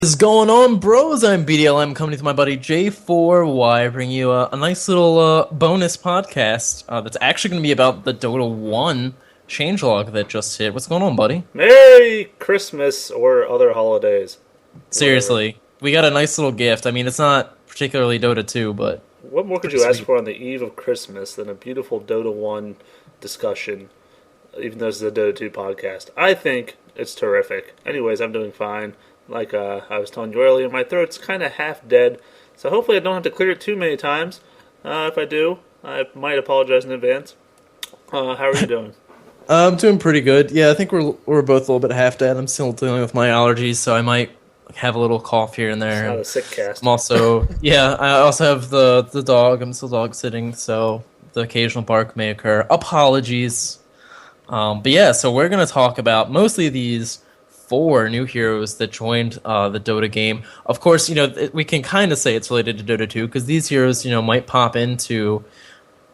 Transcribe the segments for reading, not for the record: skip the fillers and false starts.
What's going on, bros? I'm BDLM coming to my buddy J4Y, bringing you a nice little bonus podcast that's actually going to be about the Dota 1 changelog that just hit. What's going on, buddy? Merry Christmas or other holidays. Whatever. Seriously, we got a nice little gift. I mean, it's not particularly Dota 2, but What more could pretty you ask sweet. for on the eve of Christmas than a beautiful Dota 1 discussion, even though this is a Dota 2 podcast? I think it's terrific. Anyways, I'm doing fine. Like I was telling you earlier, my throat's kind of half dead, so hopefully I don't have to clear it too many times. If I do, I might apologize in advance. How are you doing? I'm doing pretty good. Yeah, I think we're both a little bit half dead. I'm still dealing with my allergies, so I might have a little cough here and It's there. not And a sick I'm cast. also, yeah, I also have the dog. I'm still dog sitting, so the occasional bark may occur. Apologies. But yeah, so we're gonna talk about mostly these four new heroes that joined the Dota game. Of course, we can kind of say it's related to Dota 2 because these heroes, might pop into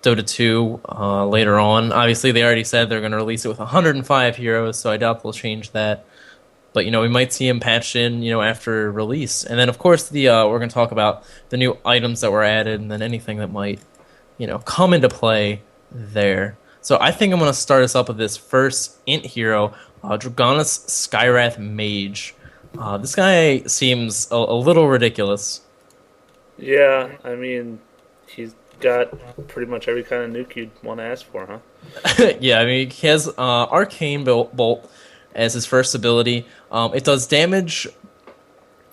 Dota 2 later on. Obviously, they already said they're gonna release it with 105 heroes, so I doubt they'll change that. But we might see him patched in, after release. And then, of course, the we're gonna talk about the new items that were added, and then anything that might, come into play there. So I think I'm going to start us up with this first int hero, Dragonis Skywrath Mage. This guy seems a little ridiculous. Yeah, I mean, he's got pretty much every kind of nuke you'd want to ask for, huh? Yeah, I mean, he has Arcane Bolt as his first ability. It does damage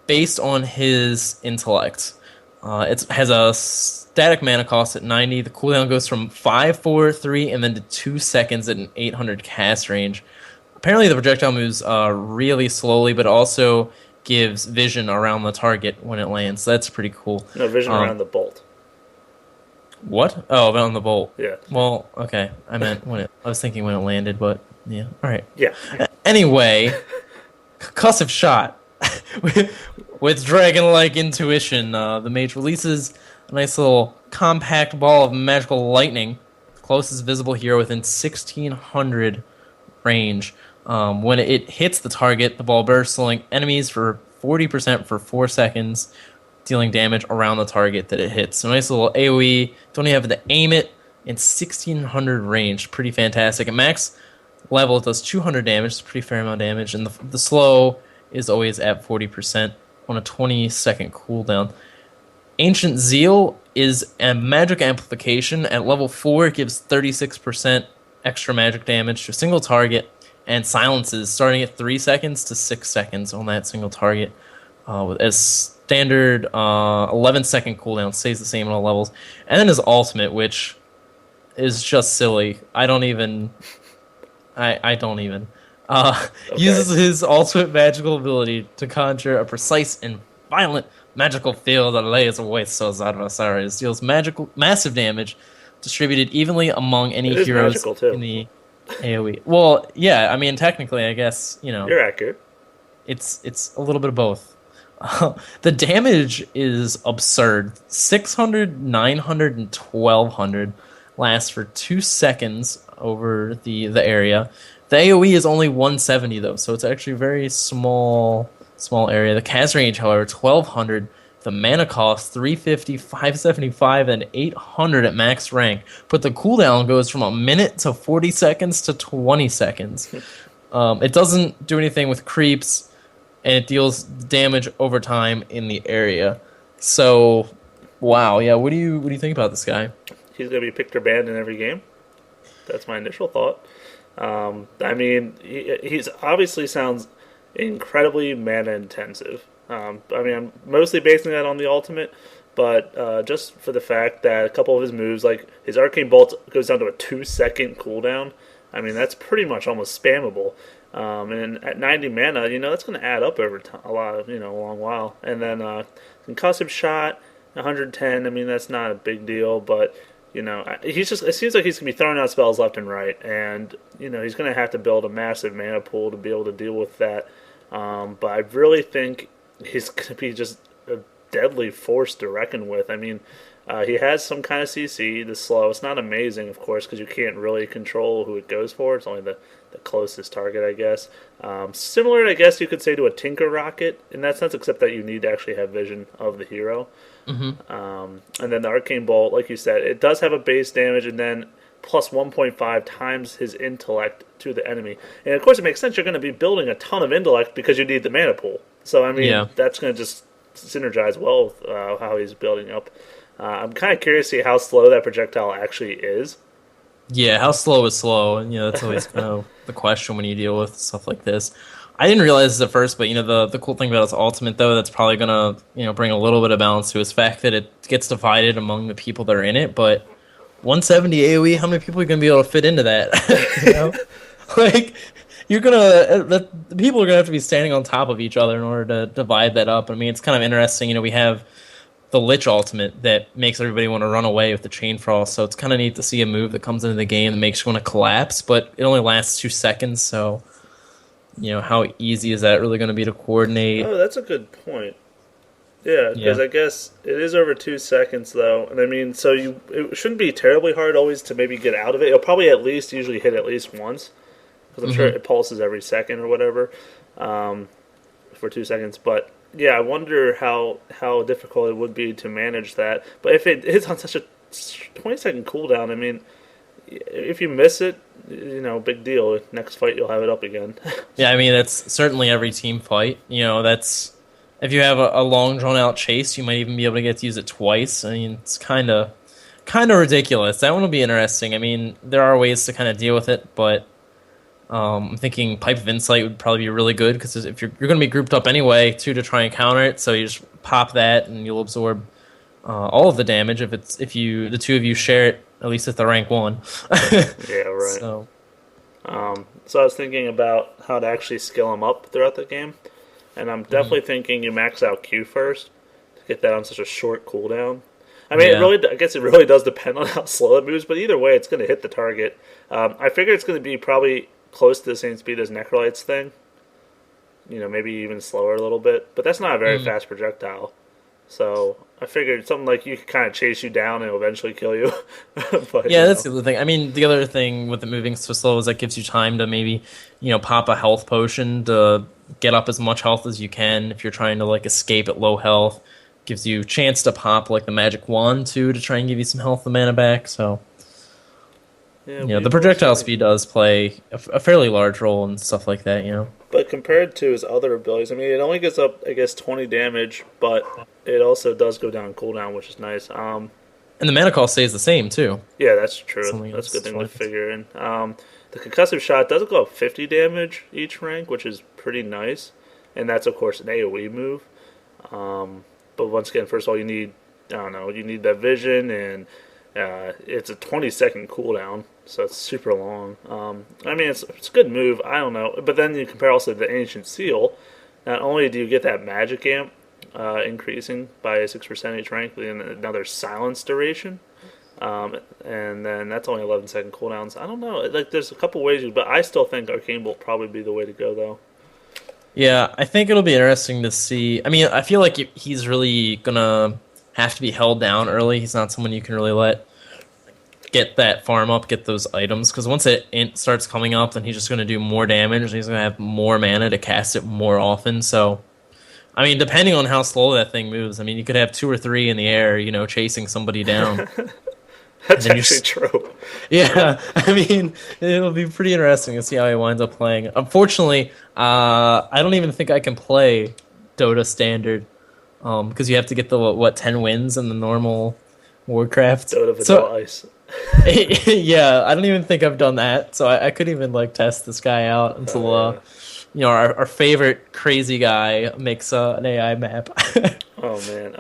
based on his intellect. It has a static mana cost at 90. The cooldown goes from 5, 4, 3, and then to 2 seconds at an 800 cast range. Apparently, the projectile moves really slowly, but also gives vision around the target when it lands. So that's pretty cool. No vision Um, around the bolt. what? Oh, about on the bolt. Yeah. Well, okay. I meant when it. I was thinking when it landed, but yeah. All right. Yeah. Anyway, concussive shot with dragon-like intuition. The mage releases a nice little compact ball of magical lightning, closest visible hero within 1600 range. When it hits the target, the ball bursts, slowing enemies for 40% for 4 seconds, dealing damage around the target that it hits. So nice little AoE. Don't even have to aim it in 1600 range. Pretty fantastic. At max level, it does 200 damage. It's a pretty fair amount of damage. And the slow is always at 40% on a 20-second cooldown. Ancient Zeal is a magic amplification. At level 4, it gives 36% extra magic damage to a single target and silences starting at 3 seconds to 6 seconds on that single target. As standard 11-second cooldown, stays the same on all levels. And then his ultimate, which is just silly. I don't even. Okay. Uses his ultimate magical ability to conjure a precise and violent magical field that lays waste to his adversaries. Deals massive damage, distributed evenly among any It is heroes magical in too. the AoE. Well, yeah, I mean, technically, I guess, You're accurate. it's a little bit of both. The damage is absurd. 600, 900, and 1200 lasts for 2 seconds over the area. The AoE is only 170 though, so it's actually a very small area. The cast range, however, 1200. The mana cost 350, 575, and 800 at max rank. But the cooldown goes from a minute to 40 seconds to 20 seconds. It doesn't do anything with creeps, and it deals damage over time in the area. So, wow, yeah. What do you think about this guy? He's going to be picked or banned in every game. That's my initial thought. I mean, he's obviously sounds incredibly mana intensive. I mean, I'm mostly basing that on the ultimate, but just for the fact that a couple of his moves, like his arcane bolt, goes down to a 2 second cooldown. I mean, that's pretty much almost spammable. And at 90 mana, that's going to add up over a lot of, a long while. And then concussive shot, 110. I mean, that's not a big deal, but he's just. It seems like he's gonna be throwing out spells left and right, and he's gonna have to build a massive mana pool to be able to deal with that. But I really think he's gonna be just a deadly force to reckon with. I mean, he has some kind of CC, the slow. It's not amazing, of course, because you can't really control who it goes for. It's only the the closest target, I guess. Similar, I guess you could say, to a Tinker Rocket in that sense, except that you need to actually have vision of the hero. And then the Arcane Bolt, like you said, it does have a base damage and then plus 1.5 times his intellect to the enemy. And of course, it makes sense. You're going to be building a ton of intellect because you need the mana pool. So, I mean, that's going to just synergize well with how he's building up. I'm kind of curious to see how slow that projectile actually is. Yeah, how slow is slow? And, that's always kind of the question when you deal with stuff like this. I didn't realize this at first, but the cool thing about his ultimate, though, that's probably gonna bring a little bit of balance to his fact that it gets divided among the people that are in it. But 170 AOE, how many people are you gonna be able to fit into that? Like you're the people are gonna have to be standing on top of each other in order to divide that up. I mean, it's kind of interesting. We have the Lich ultimate that makes everybody want to run away with the Chain Frost, so it's kind of neat to see a move that comes into the game that makes you want to collapse, but it only lasts 2 seconds, so. How easy is that really going to be to coordinate? Oh, that's a good point. Yeah, because I guess it is over 2 seconds, though. And I mean, so it shouldn't be terribly hard always to maybe get out of it. It'll probably usually hit at least once. Because I'm sure it pulses every second or whatever for 2 seconds. But yeah, I wonder how difficult it would be to manage that. But if it is on such a 20-second cooldown, I mean, if you miss it, big deal. Next fight, you'll have it up again. Yeah, I mean, that's certainly every team fight. That's if you have a long drawn out chase, you might even be able to get to use it twice. I mean, it's kind of ridiculous. That one will be interesting. I mean, there are ways to kind of deal with it, but I'm thinking Pipe of Insight would probably be really good because if you're going to be grouped up anyway, too, to try and counter it, so you just pop that and you'll absorb all of the damage if the two of you share it. At least at the rank 1. Yeah, right. So I was thinking about how to actually skill him up throughout the game, and I'm definitely thinking you max out Q first to get that on such a short cooldown. I mean, I guess it really does depend on how slow it moves, but either way, it's going to hit the target. I figure it's going to be probably close to the same speed as Necrolight's thing. Maybe even slower a little bit, but that's not a very fast projectile. So I figured something like you could kind of chase you down and eventually kill you. But, that's the other thing. I mean, the other thing with it moving so slow is that gives you time to maybe, pop a health potion to get up as much health as you can if you're trying to escape at low health. Gives you a chance to pop the magic wand too to try and give you some health and mana back. So the projectile speed does play a fairly large role in stuff like that. But compared to his other abilities, I mean, it only gets up, I guess, 20 damage, but it also does go down cooldown, which is nice. And the mana cost stays the same, too. Yeah, that's true. That's a good thing to figure in. The concussive shot does go up 50 damage each rank, which is pretty nice. And that's, of course, an AoE move. But once again, first of all, you need that vision, and it's a 20-second cooldown. So it's super long. I mean, it's a good move. I don't know. But then you compare also the Ancient Seal. Not only do you get that magic amp increasing by 6% each rank, but then another silence duration. And then that's only 11-second cooldowns. I don't know. There's a couple ways, but I still think Arcane Bolt probably be the way to go, though. Yeah, I think it'll be interesting to see. I mean, I feel like he's really going to have to be held down early. He's not someone you can really let get that farm up, get those items, because once it starts coming up, then he's just going to do more damage, and he's going to have more mana to cast it more often. So, I mean, depending on how slow that thing moves, I mean, you could have 2 or 3 in the air, chasing somebody down. That's actually true. Yeah, I mean, it'll be pretty interesting to see how he winds up playing. Unfortunately, I don't even think I can play Dota Standard, because you have to get the 10 wins in the normal Warcraft. Dota Vanilla Ice. Yeah, I don't even think I've done that, so I couldn't even test this guy out until our favorite crazy guy makes an AI map. Oh man,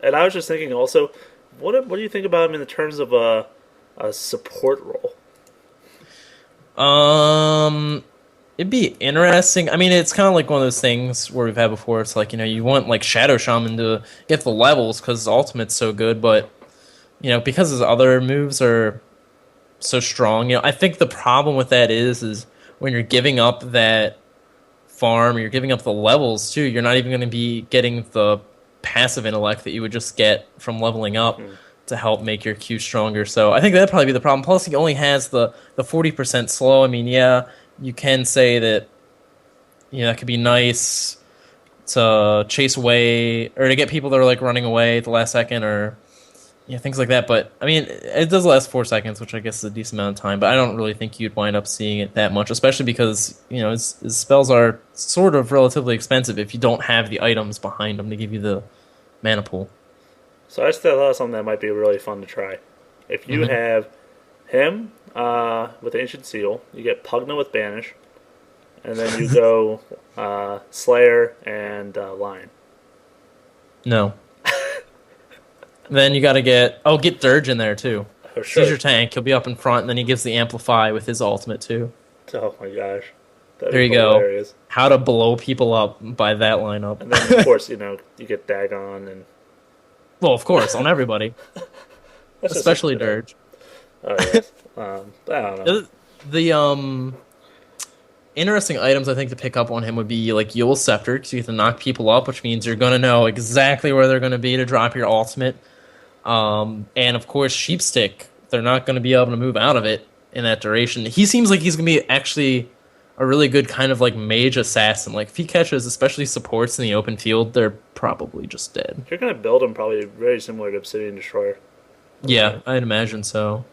and I was just thinking also, what do you think about him in the terms of a support role? It'd be interesting. I mean, it's kind of like one of those things where we've had before. It's you want Shadow Shaman to get the levels because his ultimate's so good, but because his other moves are so strong, I think the problem with that is when you're giving up that farm, you're giving up the levels too, you're not even going to be getting the passive intellect that you would just get from leveling up to help make your Q stronger. So I think that'd probably be the problem. Plus, he only has the 40% slow. I mean, yeah, you can say that that could be nice to chase away or to get people that are like running away at the last second or things like that. But I mean, it does last 4 seconds, which I guess is a decent amount of time. But I don't really think you'd wind up seeing it that much, especially because his spells are sort of relatively expensive if you don't have the items behind them to give you the mana pool. So I still thought something that might be really fun to try. If you have him with Ancient Seal, you get Pugna with Banish, and then you go Slayer and Lion. No. Then you got to get Dirge in there too. Oh, sure. He's your tank. He'll be up in front, and then he gives the Amplify with his ultimate too. Oh my gosh. There you hilarious. Go. How to blow people up by that lineup. And then, of course, you get Dagon and... Well, of course, on everybody. Especially Dirge. Oh, yes. I don't know. The interesting items I think to pick up on him would be like Yule's Scepter, because you have to knock people up, which means you're going to know exactly where they're going to be to drop your ultimate. And of course, Sheepstick. They're not going to be able to move out of it in that duration. He seems like he's going to be actually a really good kind of like mage assassin. Like if he catches especially supports in the open field, they're probably just dead. You're going to build him probably very similar to Obsidian Destroyer. Yeah, I'd imagine so.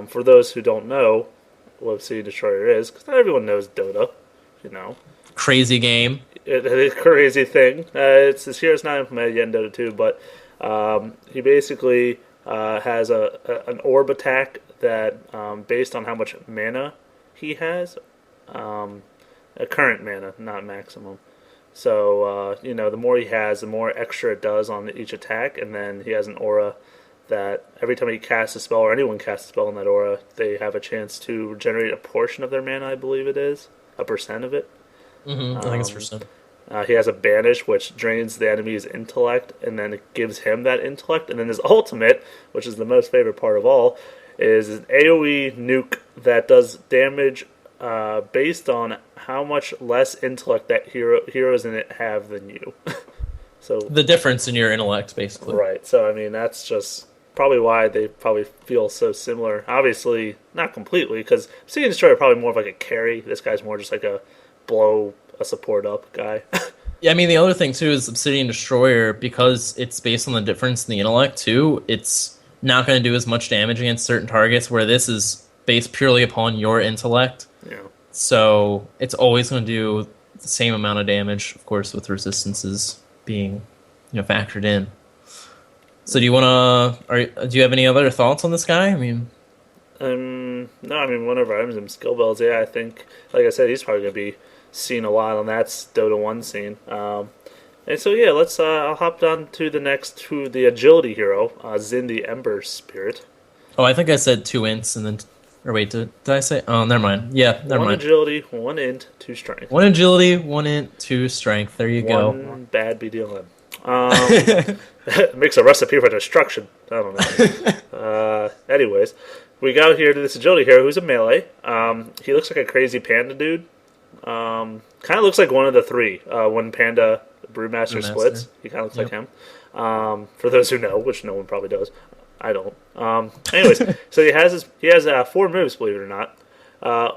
For those who don't know what Obsidian Destroyer is, because not everyone knows Dota, Crazy game. It's a crazy thing. This hero's not implemented yet in Dota 2, but he basically has an orb attack that, based on how much mana he has, a current mana, not maximum. So, the more he has, the more extra it does on each attack, and then he has an aura that every time he casts a spell, or anyone casts a spell in that aura, they have a chance to regenerate a portion of their mana, I believe it is. A percent of it. I think it's percent. He has a Banish, which drains the enemy's intellect, and then it gives him that intellect. And then his ultimate, which is the most favorite part of all, is an AoE nuke that does damage based on how much less intellect that heroes in it have than you. So the difference in your intellect, basically. Right. So, I mean, that's just probably why they probably feel so similar. Obviously, not completely, because Obsidian Destroyer probably more of like a carry. This guy's more just like a blow a support up guy. Yeah, I mean, the other thing, too, is Obsidian Destroyer, because it's based on the difference in the intellect, too, it's not going to do as much damage against certain targets, where this is based purely upon your intellect. Yeah. So it's always going to do the same amount of damage, of course, with resistances being factored in. So do you you have any other thoughts on this guy? I mean, no, I mean, whenever I items and skill builds, yeah, I think, like I said, he's probably going to be seen a lot on that Dota 1 scene. And so, yeah, I'll hop down to the agility hero, Zin the Ember Spirit. Oh, I think I said 2 ints and then, or wait, did I say? Oh, never mind. Yeah, never mind. 1 agility, 1 int, 2 strength. 1 agility, 1 int, 2 strength. There you go. 1 bad BDLM. Makes a recipe for destruction. I don't know. Anyways, we go here to this agility hero who's a melee. He looks like a crazy panda dude. Kind of looks like one of the 3 when Panda Brewmaster splits. He kind of looks like him. For those who know, which no one probably does. I don't. Anyways, so he has 4 moves, believe it or not.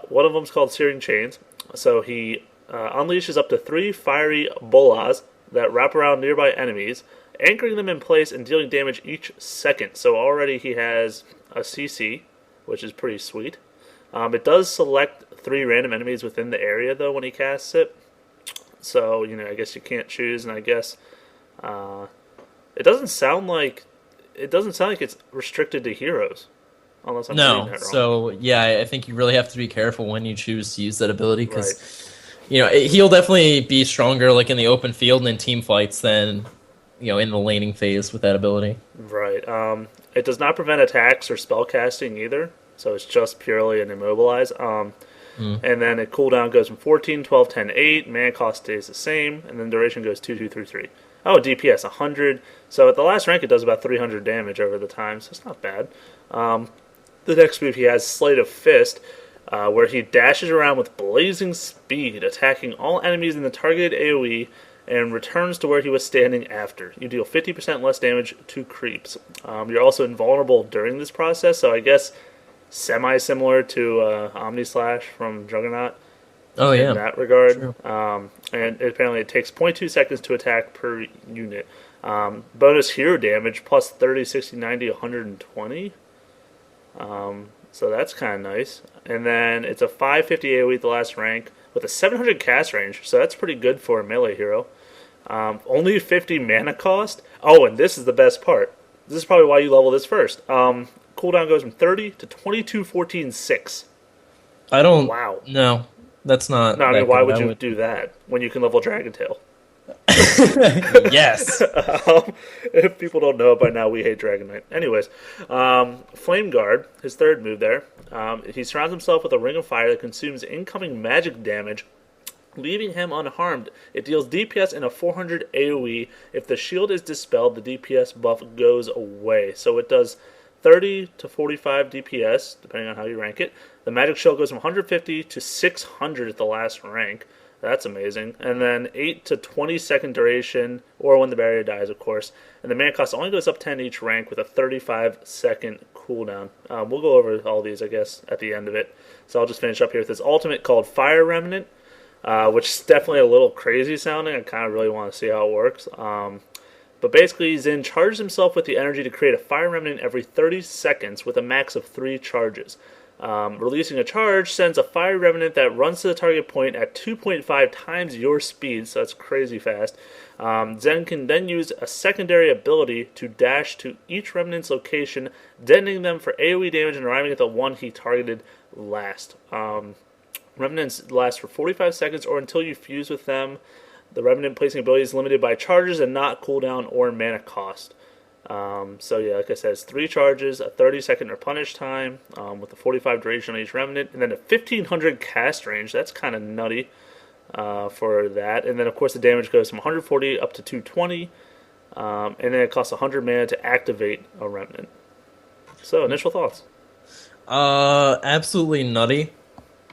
One of them's called Searing Chains. So he unleashes up to 3 fiery bolas that wrap around nearby enemies, anchoring them in place and dealing damage each second. So already he has a CC, which is pretty sweet. It does select 3 random enemies within the area, though, when he casts it. So, I guess you can't choose, and I guess it doesn't sound like it's restricted to heroes, unless I'm reading that wrong. So yeah, I think you really have to be careful when you choose to use that ability, because he'll definitely be stronger like in the open field and in team fights than in the laning phase with that ability. Right. It does not prevent attacks or spell casting either, so it's just purely an immobilize. And then it cooldown goes from 14, 12, 10, 8. Mana cost stays the same, and then duration goes 2, 2, 3, 3. Oh, DPS 100. So at the last rank, it does about 300 damage over the time, so it's not bad. The next move he has Sleight of Fist, where he dashes around with blazing speed, attacking all enemies in the targeted AoE, and returns to where he was standing after. You deal 50% less damage to creeps. You're also invulnerable during this process, so I guess semi-similar to Omni Slash from Juggernaut Oh in yeah, that regard. true. And apparently it takes 0.2 seconds to attack per unit. Bonus hero damage plus 30, 60, 90, 120. So that's kind of nice. And then it's a 550 AoE at the last rank with a 700 cast range. So that's pretty good for a melee hero. Only 50 mana cost. Oh, and this is the best part. This is probably why you level this first. Cooldown goes from 30 to 22, 14, 6. I don't. Wow. No, that's not No, I mean, that why good. would I you would. do that when you can level Dragon Tail? Yes. If people don't know it by now, we hate Dragon Knight. Anyways, Flame Guard, his third move there. He surrounds himself with a ring of fire that consumes incoming magic damage, leaving him unharmed. It deals DPS in a 400 AoE. If the shield is dispelled, the DPS buff goes away. So it does 30 to 45 DPS, depending on how you rank it. The magic shield goes from 150 to 600 at the last rank. That's amazing. And then 8 to 20 second duration, or when the barrier dies, of course. And the mana cost only goes up 10 each rank with a 35-second cooldown. We'll go over all these, I guess, at the end of it. So I'll just finish up here with this ultimate called Fire Remnant, which is definitely a little crazy sounding. I kind of really want to see how it works. But basically, Zin charges himself with the energy to create a Fire Remnant every 30 seconds with a max of 3 charges. Releasing a charge sends a fire remnant that runs to the target point at 2.5 times your speed, so that's crazy fast. Zen can then use a secondary ability to dash to each remnant's location, detonating them for AoE damage and arriving at the one he targeted last. Remnants last for 45 seconds or until you fuse with them. The remnant placing ability is limited by charges and not cooldown or mana cost. So yeah, like I said, it's 3 charges, a 30-second replenish time, with a 45 duration on each remnant, and then a 1500 cast range. That's kind of nutty for that. And then of course the damage goes from 140 up to 220, and then it costs 100 mana to activate a remnant. So initial thoughts? Absolutely nutty.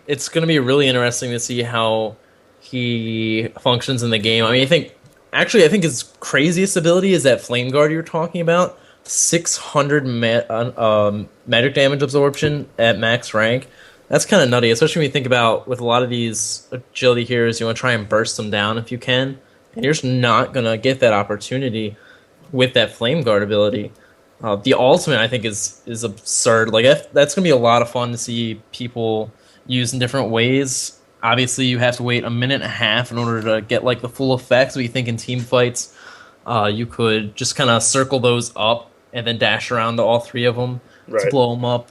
It's going to be really interesting to see how he functions in the game. I mean, I think his craziest ability is that Flame Guard you're talking about. 600 magic damage absorption at max rank. That's kind of nutty, especially when you think about with a lot of these agility heroes, you want to try and burst them down if you can. And you're just not going to get that opportunity with that Flame Guard ability. The ultimate, I think, is absurd. Like that's going to be a lot of fun to see people use in different ways. Obviously, you have to wait a minute and a half in order to get like the full effects. So you think in team fights, you could just kind of circle those up and then dash around to all 3 of them to blow them up.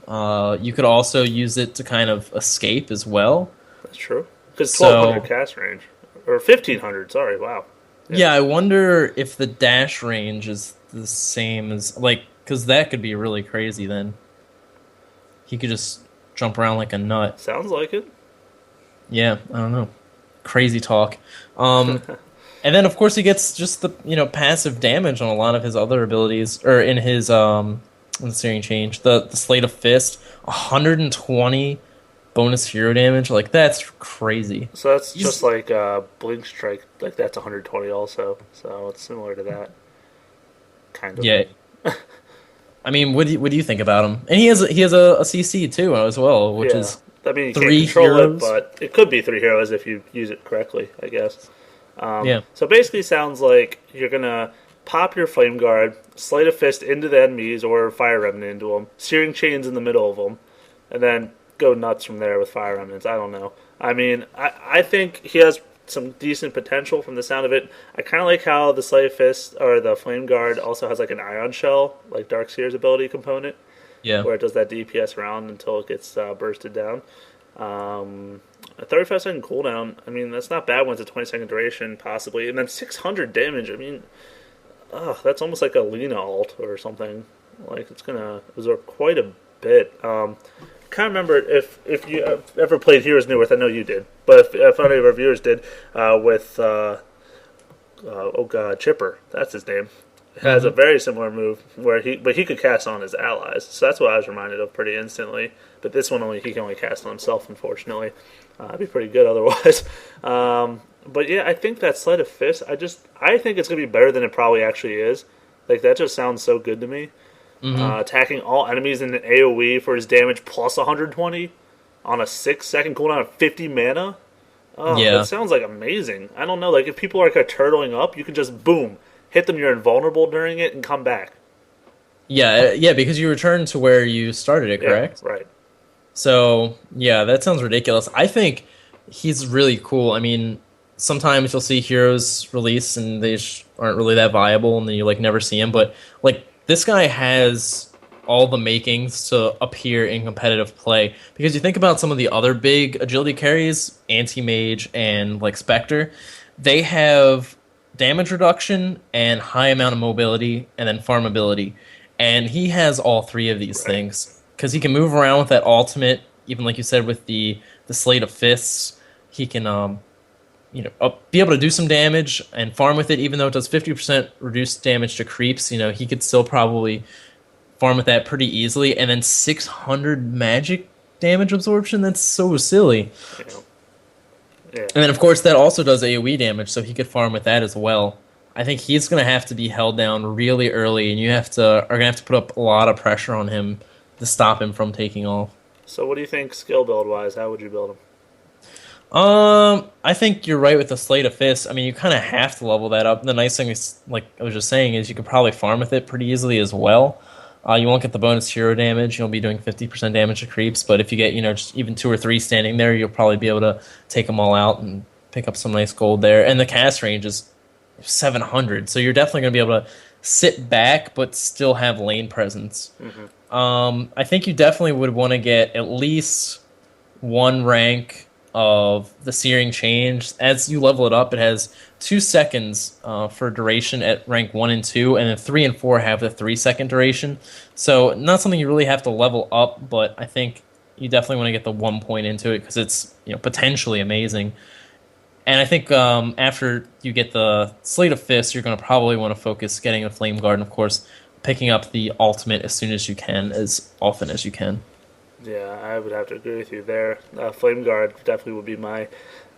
You could also use it to kind of escape as well. That's true. Because 1200 cast range. Or 1500, sorry, wow. Yeah, I wonder if the dash range is the same as, like, because that could be really crazy then. He could just jump around like a nut. Sounds like it. Yeah, I don't know. Crazy talk. And then, of course, he gets just the passive damage on a lot of his other abilities, or in his searing change. The Slate of Fist, 120 bonus hero damage. Like that's crazy. So that's just like Blink Strike. Like that's 120 also. So it's similar to that. Kind of. Yeah. I mean, what do you think about him? And he has a CC too as well, which is. I mean, you 3 can't control heroes. it, but it could be 3 heroes if you use it correctly, I guess. Yeah. So basically sounds like you're going to pop your Flame Guard, Slate a Fist into the enemies or Fire Remnant into them, Searing Chains in the middle of them, and then go nuts from there with Fire Remnants. I don't know. I mean, I think he has some decent potential from the sound of it. I kind of like how the Slate of Fist, or the Flame Guard, also has like an Ion Shell, like Darkseer's ability component. Yeah. Where it does that DPS round until it gets bursted down. A 35-second cooldown, I mean, that's not bad when it's a 20-second duration, possibly. And then 600 damage, I mean, that's almost like a Lena ult or something. Like, it's going to absorb quite a bit. I can't remember if you ever played Heroes New Earth. I know you did. But if any of our viewers did, with, Chipper. That's his name. Has a very similar move where he could cast on his allies. So that's what I was reminded of pretty instantly. But this one he can only cast on himself, unfortunately. It'd be pretty good otherwise. But yeah, I think that Sleight of Fist, I think it's gonna be better than it probably actually is. Like that just sounds so good to me. Hmm. Attacking all enemies in an AoE for his damage plus 120 on a 6-second cooldown of 50 mana. Oh, that Yeah. sounds like amazing. I don't know, like if people are kind of turtling up, you can just boom, hit them, you're invulnerable during it, and come back. Yeah, yeah, because you return to where you started it, Yeah, correct? right. So, yeah, that sounds ridiculous. I think he's really cool. I mean, sometimes you'll see heroes release and they just aren't really that viable, and then you like never see him. But like this guy has all the makings to appear in competitive play because you think about some of the other big agility carries, Anti-Mage and like Spectre, they have damage reduction and high amount of mobility and then farmability. And he has all three of these Right. things because he can move around with that ultimate, even like you said with the Slate of Fists. He can be able to do some damage and farm with it, even though it does 50% reduced damage to creeps. He could still probably farm with that pretty easily. And then 600 magic damage absorption. That's so silly. You know, yeah. And then, of course, that also does AoE damage, so he could farm with that as well. I think he's going to have to be held down really early, and you are going to have to put up a lot of pressure on him to stop him from taking off. So, what do you think skill build wise? How would you build him? I think you're right with the Slate of Fists. I mean, you kind of have to level that up. The nice thing is, like I was just saying, is you could probably farm with it pretty easily as well. You won't get the bonus hero damage. You'll be doing 50% damage to creeps, but if you get, just even two or three standing there, you'll probably be able to take them all out and pick up some nice gold there. And the cast range is 700, so you're definitely going to be able to sit back but still have lane presence. I think you definitely would want to get at least one rank of the Searing Change. As you level it up, it has 2 seconds for duration at rank 1 and 2, and then 3 and 4 have the 3 second duration. So not something you really have to level up, but I think you definitely want to get the 1 point into it because it's potentially amazing. And I think after you get the Slate of Fists, you're going to probably want to focus getting a Flame Guard, and of course picking up the ultimate as soon as you can, as often as you can. Yeah, I would have to agree with you there. Flame Guard definitely would be my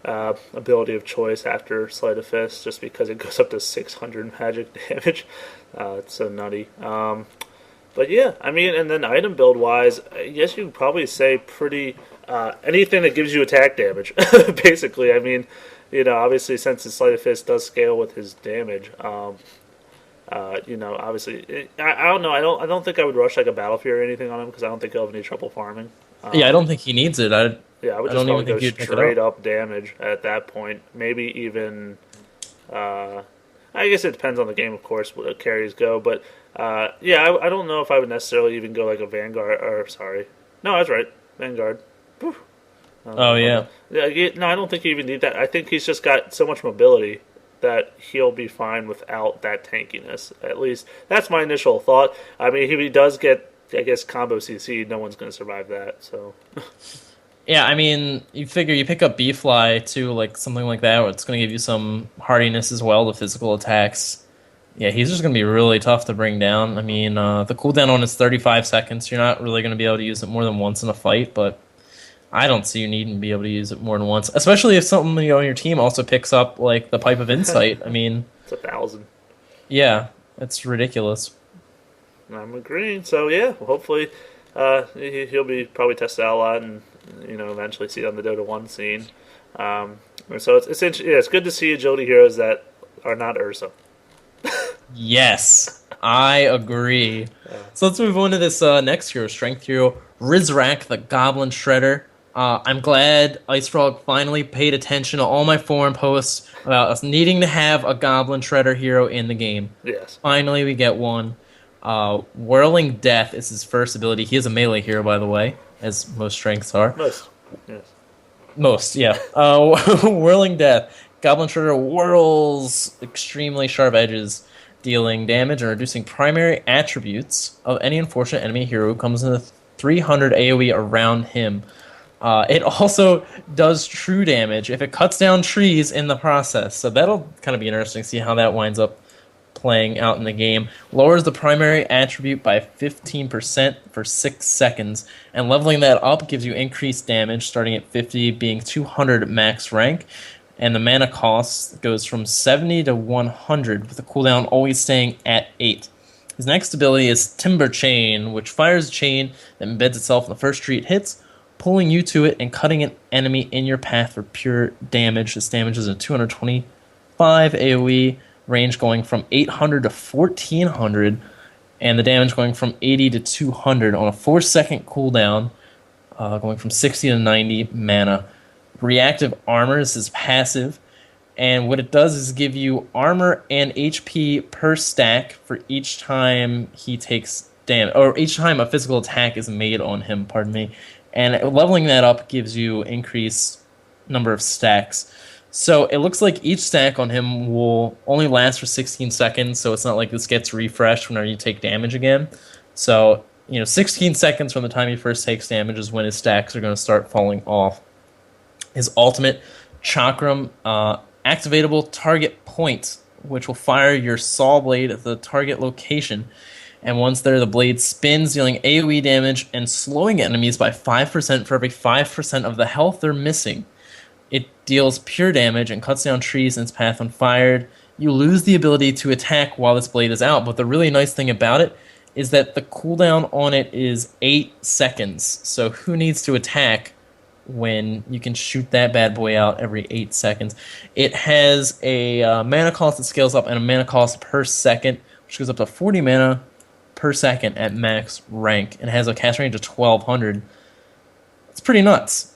ability of choice after Sleight of Fist, just because it goes up to 600 magic damage. It's so nutty. But yeah, I mean, and then item build wise, I guess you could probably say pretty anything that gives you attack damage. Basically, I mean, obviously since his Sleight of Fist does scale with his damage. Obviously, I don't know. I don't think I would rush like a Battle Fury or anything on him because I don't think he'll have any trouble farming. Yeah, I don't think he needs it. Yeah, I would I just don't even probably go think you'd pick it straight up. up damage at that point. Maybe even. I guess it depends on the game, of course, what the carries go. But yeah, I don't know if I would necessarily even go like a Vanguard. Or sorry, no, I was right, Vanguard. Whew. Oh yeah. No, I don't think you even need that. I think he's just got so much mobility that he'll be fine without that tankiness. At least that's my initial thought. I mean, if he does get, I guess, combo CC, no one's going to survive that. So, Yeah, I mean, you figure you pick up B-Fly too, like something like that, where it's going to give you some hardiness as well to physical attacks. Yeah, he's just going to be really tough to bring down. I mean, the cooldown on is 35 seconds. You're not really going to be able to use it more than once in a fight, but I don't see you needing to be able to use it more than once, especially if something on your team also picks up like the Pipe of Insight. I mean, it's 1,000. yeah, it's ridiculous. I'm agreeing. So yeah, well, hopefully he'll be probably tested out a lot, and eventually see it on the Dota 1 scene. And so it's good to see agility heroes that are not Ursa. Yes, I agree. So let's move on to this next hero, Strength Hero, Rizrak, the Goblin Shredder. I'm glad Ice Frog finally paid attention to all my forum posts about us needing to have a Goblin Shredder hero in the game. Yes. Finally, we get one. Whirling Death is his first ability. He is a melee hero, by the way, as most strengths are. Most. Yes. Most, yeah. Whirling Death. Goblin Shredder whirls extremely sharp edges, dealing damage and reducing primary attributes of any unfortunate enemy hero who comes into 300 AoE around him. It also does true damage if it cuts down trees in the process. So that'll kind of be interesting to see how that winds up playing out in the game. Lowers the primary attribute by 15% for 6 seconds, and leveling that up gives you increased damage, starting at 50 being 200 max rank, and the mana cost goes from 70 to 100, with the cooldown always staying at 8. His next ability is Timber Chain, which fires a chain that embeds itself in the first tree it hits, pulling you to it and cutting an enemy in your path for pure damage. This damage is a 225 AoE, range going from 800 to 1400, and the damage going from 80 to 200 on a 4-second cooldown, going from 60 to 90 mana. Reactive Armor is his passive, and what it does is give you armor and HP per stack for each time he takes damage, or each time a physical attack is made on him, pardon me. And leveling that up gives you increased number of stacks. So it looks like each stack on him will only last for 16 seconds, so it's not like this gets refreshed whenever you take damage again. So, 16 seconds from the time he first takes damage is when his stacks are going to start falling off. His ultimate, Chakram, activatable target point, which will fire your saw blade at the target location. And once there, the blade spins, dealing AoE damage and slowing enemies by 5% for every 5% of the health they're missing. It deals pure damage and cuts down trees in its path when fired. You lose the ability to attack while this blade is out, but the really nice thing about it is that the cooldown on it is 8 seconds. So who needs to attack when you can shoot that bad boy out every 8 seconds? It has a mana cost that scales up and a mana cost per second, which goes up to 40 mana per second at max rank, and has a cast range of 1200. It's pretty nuts.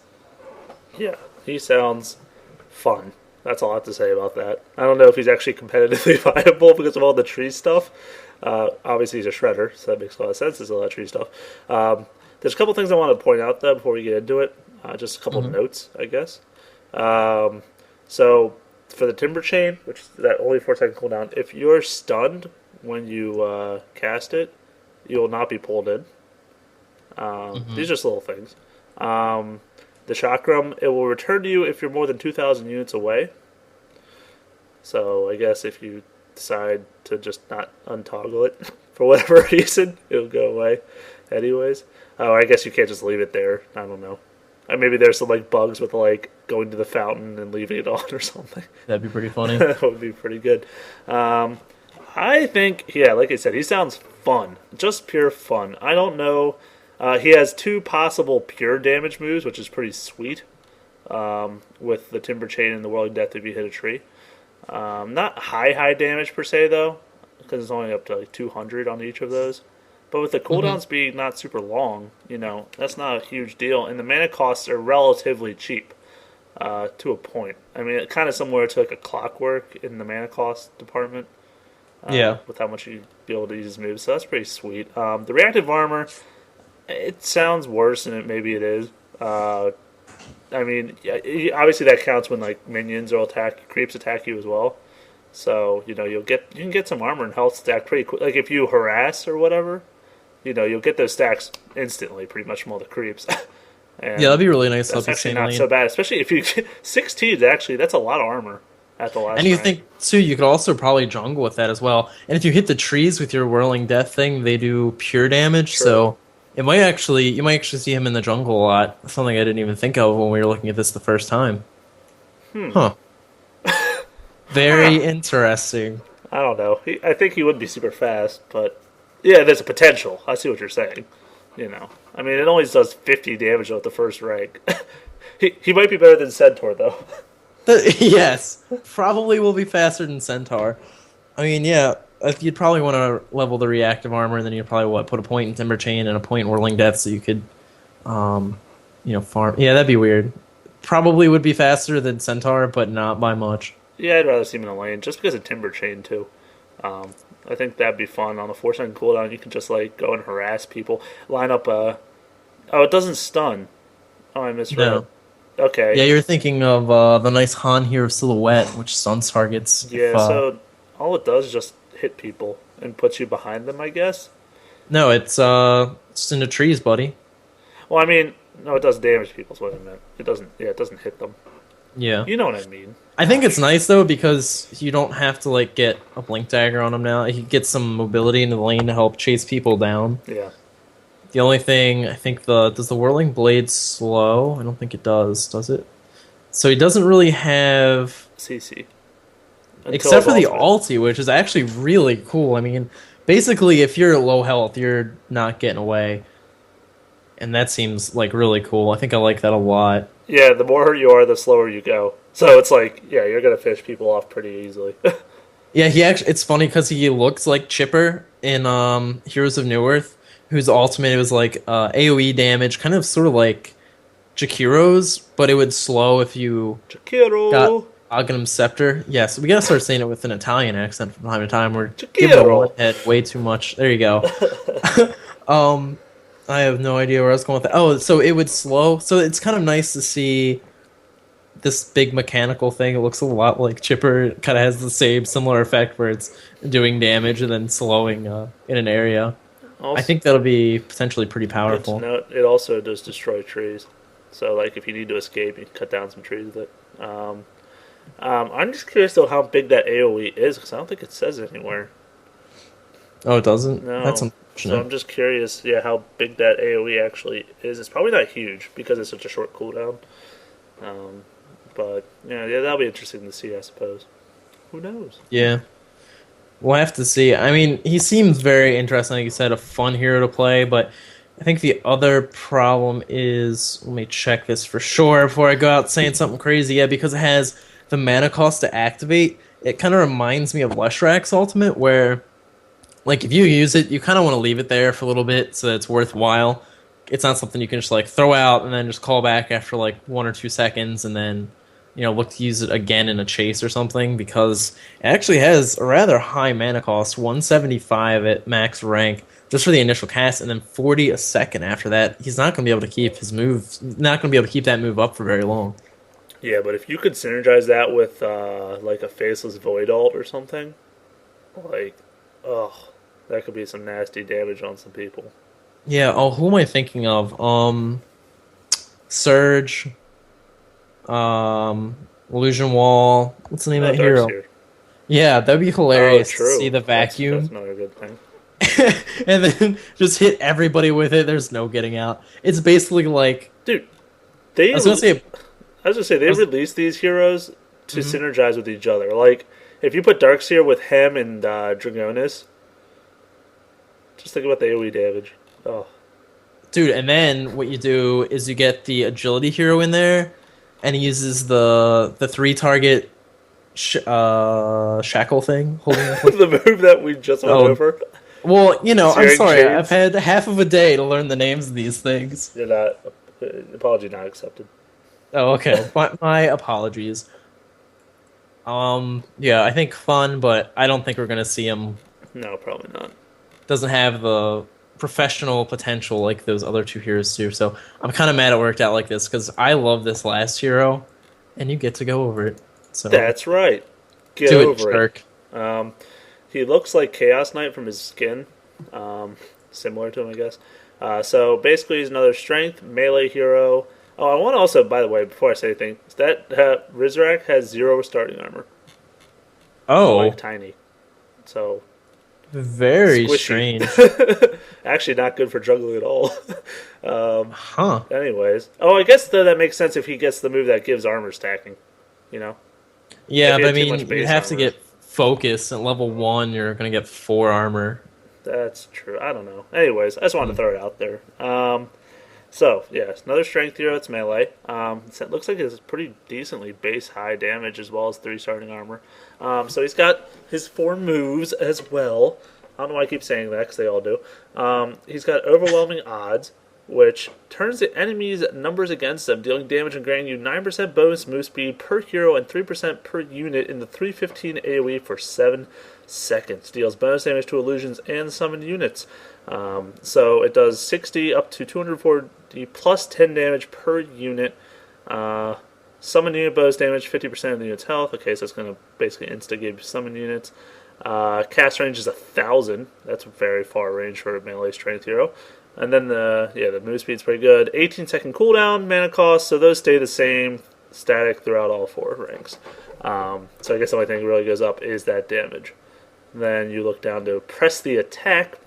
Yeah, he sounds fun. That's all I have to say about that. I don't know if he's actually competitively viable because of all the tree stuff. Obviously, he's a shredder, so that makes a lot of sense. There's a lot of tree stuff. There's a couple things I want to point out, though, before we get into it. Just a couple of notes, I guess. So, for the Timber Chain, which is that only 4-second cooldown, if you're stunned when you cast it, you will not be pulled in. These are just little things. The Chakram, it will return to you if you're more than 2,000 units away. So I guess if you decide to just not untoggle it for whatever reason, it'll go away anyways. Or I guess you can't just leave it there. I don't know. Maybe there's some bugs with going to the fountain and leaving it on or something. That'd be pretty funny. That would be pretty good. I think, like I said, he sounds fun. Just pure fun. I don't know. He has 2 possible pure damage moves, which is pretty sweet, with the Timber Chain and the Whirling Death if you hit a tree. Not high damage per se, though, because it's only up to 200 on each of those. But with the cooldowns being not super long, that's not a huge deal. And the mana costs are relatively cheap to a point. I mean, it's kind of similar to a Clockwork in the mana cost department. With how much you'd be able to use moves. So that's pretty sweet. The Reactive Armor, it sounds worse than maybe it is. I mean, obviously that counts when minions or creeps attack you as well. So you can get some armor and health stacked pretty quick. If you harass or whatever, you'll get those stacks instantly, pretty much from all the creeps. And that'd be really nice. That's actually not so bad, especially if you 16. Actually, that's a lot of armor at the last. And you rank. think too, you could also probably jungle with that as well. And if you hit the trees with your Whirling Death thing, they do pure damage. Sure. So you might actually see him in the jungle a lot. Something I didn't even think of when we were looking at this the first time. Huh. Very interesting. I don't know. I think he would be super fast, but yeah, there's a potential. I see what you're saying. I mean, it only does 50 damage at the first rank. he might be better than Centaur, though. Yes, probably will be faster than Centaur. I mean, you'd probably want to level the Reactive Armor, and then you'd probably put a point in Timber Chain and a point in Whirling Death, so you could, farm. Yeah, that'd be weird. Probably would be faster than Centaur, but not by much. Yeah, I'd rather see him in a lane, just because of Timber Chain too. I think that'd be fun. On the 4-second cooldown, you can just go and harass people. Line up it doesn't stun. Oh, I misread. No. Okay. Yeah, you're thinking of the nice Han here of Silhouette, which stuns targets. Yeah, so all it does is just hit people and puts you behind them, I guess. No, it's in the trees, buddy. Well, I mean, no, it does damage people is what I meant. It doesn't hit them. Yeah. You know what I mean. I think it's nice, though, because you don't have to, get a Blink Dagger on him now. He gets some mobility into the lane to help chase people down. Yeah. The only thing, I think, does the Whirling Blade slow? I don't think it does it? So he doesn't really have... CC. Except for the ulti, which is actually really cool. I mean, Basically, if you're low health, you're not getting away, and that seems like really cool. I think I like that a lot. Yeah, the more hurt you are, the slower you go. So it's like, yeah, you're gonna fish people off pretty easily. Yeah, he actually. It's funny because he looks like Chipper in Heroes of New Earth, whose ultimate was like AOE damage, kind of sort of like Jakiro's, but it would slow if you got Chikiro, Aghanim Scepter. Yes, we gotta start saying it with an Italian accent from time to time. We're giving the Chikiro. one head way too much. There you go. um, I have no idea where I was going with that. Oh, so it would slow. So it's kind of nice to see this big mechanical thing. It looks a lot like Chipper. It kind of has the same similar effect where it's doing damage and then slowing in an area. I Also, think that'll be potentially pretty good to powerful. note, it also does destroy trees. So, like, if you need to escape, you can cut down some trees with it. I'm just curious, though, how big that AoE is, because I don't think it says it anywhere. Oh, it doesn't? That's No. So I'm unfortunate. just curious, yeah, how big that AoE actually is. It's probably not huge, because it's such a short cooldown. Um, but, yeah, that'll be interesting to see, I suppose. Who knows? Yeah. We'll have to see. I mean, he seems very interesting. Like you said, a fun hero to play, but I think the other problem is, let me check this for sure before I go out saying something crazy. Yeah, because it has the mana cost to activate. It kind of reminds me of Leshrak's ultimate, where like if you use it, you kind of want to leave it there for a little bit so that it's worthwhile. It's not something you can just like throw out and then just call back after like 1 or 2 seconds and then look to use it again in a chase or something, because it actually has a rather high mana cost, 175 at max rank just for the initial cast, and then 40 a second after that. He's not going to be able to keep his move, not going to be able to keep that move up for very long. Yeah, but if you could synergize that with, like, a Faceless Void Ult or something, like, oh, that could be some nasty damage on some people. Yeah. Oh, who am I thinking of? Surge, Illusion Wall. What's the name Oh, of that hero? Darkseer. Yeah, that'd be Oh, hilarious to see true. the That's vacuum another good thing. and then just hit everybody with it. There's no getting out. It's basically like Dude, they I was gonna say. I was gonna say I they was, released these heroes to mhm. synergize with each other. Like if you put Darkseer with Hem and Dragonis, just think about the AoE damage. Oh, Dude, and then what you do is you get the agility hero in there, and he uses the three target shackle thing, holding. the move that we just went Oh, over. well, I'm Searing sorry. I've Chains. had half of a day to learn the names of these things. You're not. Apology not accepted. Oh, okay. My apologies. Yeah, I think fun, but I don't think we're gonna see him. No, probably not. Doesn't have the professional potential like those other two heroes do. So I'm kind of mad it worked out like this because I love this last hero, and you get to go over it. So That's right. Get do it, over it. jerk. He looks like Chaos Knight from his skin, similar to him, I guess. So basically, he's another strength melee hero. Oh, I want to also, by the way, before I say anything, is that Rizrak has 0 starting armor, Oh, like tiny. So very squishy. strange. Actually, not good for juggling at all. Huh. Anyways, oh, I guess though that makes sense if he gets the move that gives armor stacking. You know, Yeah, if he but I had too much mean, you base have to armor. get focus. At level 1, you're gonna get 4 armor. That's true. I don't know. Anyways, I just wanted to Hmm. throw it out there. So, yeah, it's another strength hero. It's melee. It looks like it's pretty decently base high damage as well as 3 starting armor. So he's got his 4 moves as well. I don't know why I keep saying that because they all do. He's got overwhelming odds, which turns the enemy's numbers against them, dealing damage and granting you 9% bonus move speed per hero and 3% per unit in the 315 AoE for 7 seconds. Deals bonus damage to illusions and summoned units. So it does 60 up to 240 plus 10 damage per unit. Summon unit bonus damage, 50% of the unit's health. Okay, so it's going to basically insta-give summon units. Cast range is 1,000. That's very far range for a melee strength hero. And then the move speed's pretty good. 18-second cooldown, mana cost, so those stay the same, static throughout all 4 ranks. So I guess the only thing that really goes up is that damage. Then you look down to press the attack.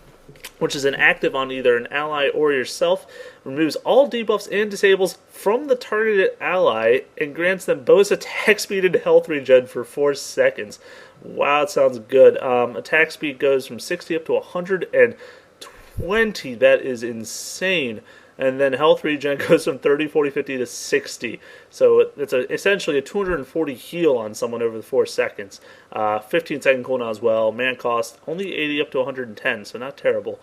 which is an active on either an ally or yourself, removes all debuffs and disables from the targeted ally, and grants them bonus attack speed and health regen for 4 seconds. Wow, it sounds good. Attack speed goes from 60 up to 120. That is insane. And then health regen goes from 30, 40, 50 to 60. So it's essentially a 240 heal on someone over the 4 seconds. 15-second cooldown as well. Man cost only 80 up to 110, so not terrible.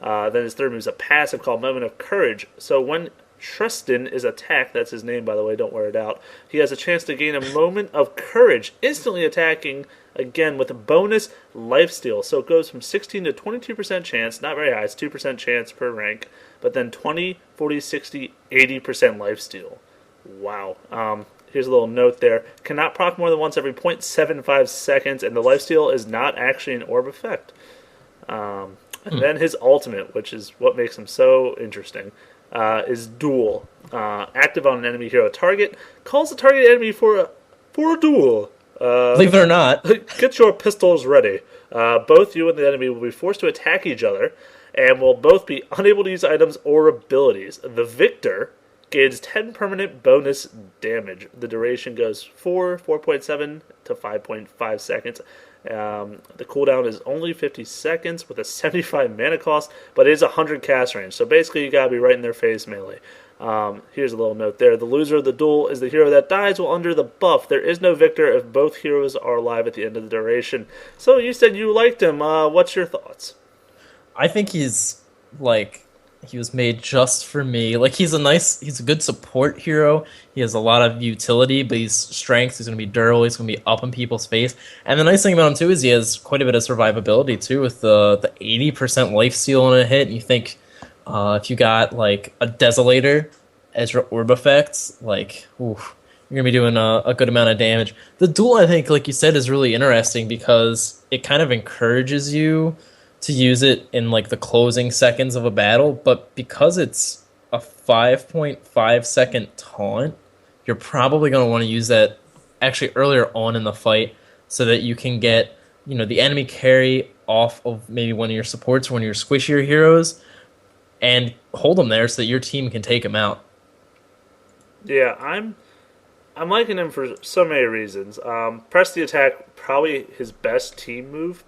Then his third move is a passive called Moment of Courage. So when Tristan is attacked, that's his name by the way, don't wear it out, he has a chance to gain a Moment of Courage, instantly attacking again with a bonus lifesteal. So it goes from 16 to 22% chance, not very high, it's 2% chance per rank, but then 20, 40, 60, 80% lifesteal. Wow. Here's a little note there. Cannot proc more than once every 0.75 seconds, and the lifesteal is not actually an orb effect. And then his ultimate, which is what makes him so interesting, is Duel. Active on an enemy hero target. Calls the target enemy for a duel. Believe it or not. Get your pistols ready. Both you and the enemy will be forced to attack each other, and will both be unable to use items or abilities. The victor gains 10 permanent bonus damage. The duration goes 4.7 to 5.5 seconds. The cooldown is only 50 seconds with a 75 mana cost, but it is 100 cast range. So basically, you gotta be right in their face melee. Here's a little note there. The loser of the duel is the hero that dies while under the buff. There is no victor if both heroes are alive at the end of the duration. So you said you liked him. What's your thoughts? I think he was made just for me. Like, he's a good support hero. He has a lot of utility, but he's strength. He's going to be durable. He's going to be up in people's face. And the nice thing about him, too, is he has quite a bit of survivability, too, with the 80% lifesteal on a hit. And you think if you got, like, a Desolator as your orb effects, like, oof, you're going to be doing a good amount of damage. The duel, I think, like you said, is really interesting because it kind of encourages you to use it in like the closing seconds of a battle, but because it's a 5.5 second taunt, you're probably going to want to use that actually earlier on in the fight so that you can get, the enemy carry off of maybe one of your supports or one of your squishier heroes and hold them there so that your team can take them out. Yeah, I'm liking him for so many reasons. Press the attack, probably his best team move,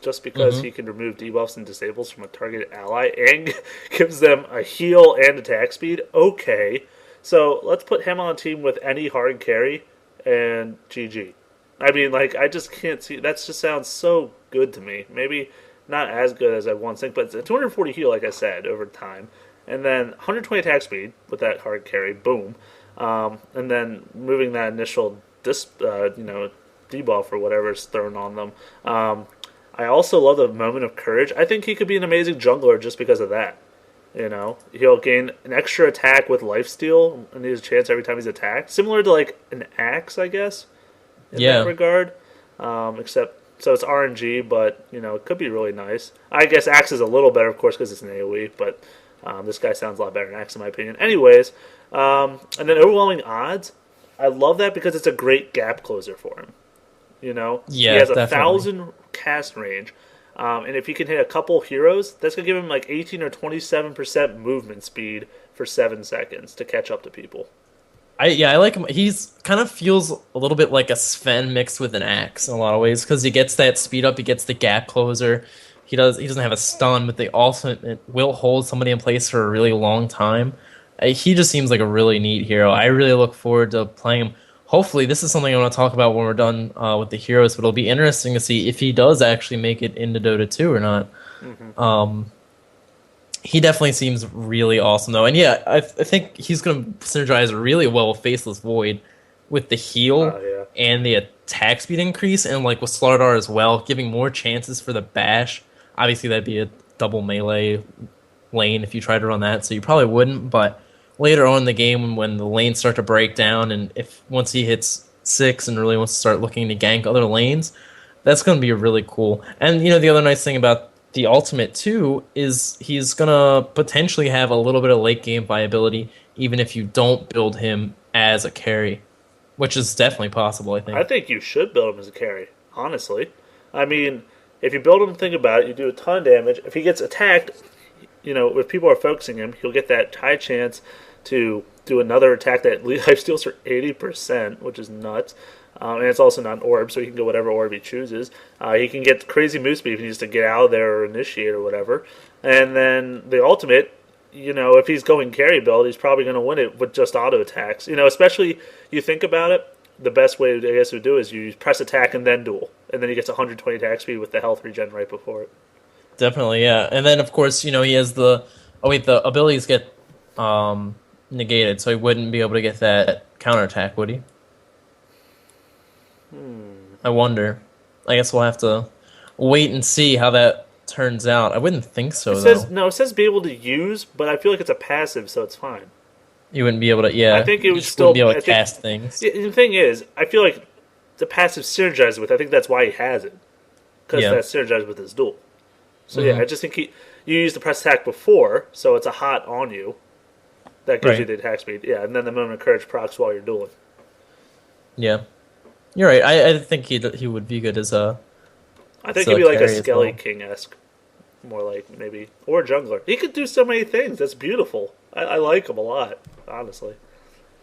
just because he can remove debuffs and disables from a targeted ally and gives them a heal and attack speed. Okay, so let's put him on a team with any hard carry and GG. I mean, like, I just can't see. That just sounds so good to me. Maybe not as good as I once think, but it's a 240 heal, like I said, over time. And then 120 attack speed with that hard carry, boom. And then moving that initial debuff or whatever is thrown on them. I also love the Moment of Courage. I think he could be an amazing jungler just because of that. He'll gain an extra attack with lifesteal, and he has a chance every time he's attacked. Similar to like an axe, I guess, in that regard. Except, so it's RNG, but it could be really nice. I guess axe is a little better, of course, because it's an AoE, but this guy sounds a lot better than axe in my opinion. Anyways, and then overwhelming odds. I love that because it's a great gap closer for him. He has 1,000 cast range, and if he can hit a couple heroes, that's gonna give him like 18 or 27% movement speed for 7 seconds to catch up to people. I like him. He's kind of feels a little bit like a Sven mixed with an axe in a lot of ways because he gets that speed up, he gets the gap closer. He doesn't have a stun, but they also will hold somebody in place for a really long time. He just seems like a really neat hero. I really look forward to playing him. Hopefully, this is something I want to talk about when we're done with the heroes, but it'll be interesting to see if he does actually make it into Dota 2 or not. He definitely seems really awesome, though. And yeah, I think he's going to synergize really well with Faceless Void with the heal and the attack speed increase, and like with Slardar as well, giving more chances for the bash. Obviously, that'd be a double melee lane if you tried to run that, so you probably wouldn't, but later on in the game when the lanes start to break down, and if once he hits 6 and really wants to start looking to gank other lanes, that's going to be really cool. And the other nice thing about the ultimate too is he's going to potentially have a little bit of late game viability even if you don't build him as a carry, which is definitely possible. I think you should build him as a carry, honestly. I mean, if you build him to think about it, you do a ton of damage. If he gets attacked, if people are focusing him, he'll get that high chance to do another attack that life steals for 80%, which is nuts. And it's also not an orb, so he can go whatever orb he chooses. He can get crazy move speed if he needs to get out of there or initiate or whatever. And then the ultimate, if he's going carry build, he's probably going to win it with just auto attacks. Especially you think about it, the best way I guess to do is you press attack and then duel, and then he gets 120 attack speed with the health regen right before it. Definitely, yeah. And then of course, he has the abilities get negated, so he wouldn't be able to get that counterattack, would he? I wonder. I guess we'll have to wait and see how that turns out. I wouldn't think so, it says be able to use, but I feel like it's a passive, so it's fine. You wouldn't be able to, yeah. I think it would still be able to cast things. The thing is, I feel like the passive synergizes with. I think that's why he has it, because that synergizes with his duel. So yeah, I just think you use the press attack before, so it's a hot on you. That gives you the attack speed, yeah, and then the moment of courage procs while you're dueling. Yeah, you're right. I think he would be good as a. I think he'd be like a Skelly King-esque, more like maybe, or jungler. He could do so many things. That's beautiful. I like him a lot, honestly.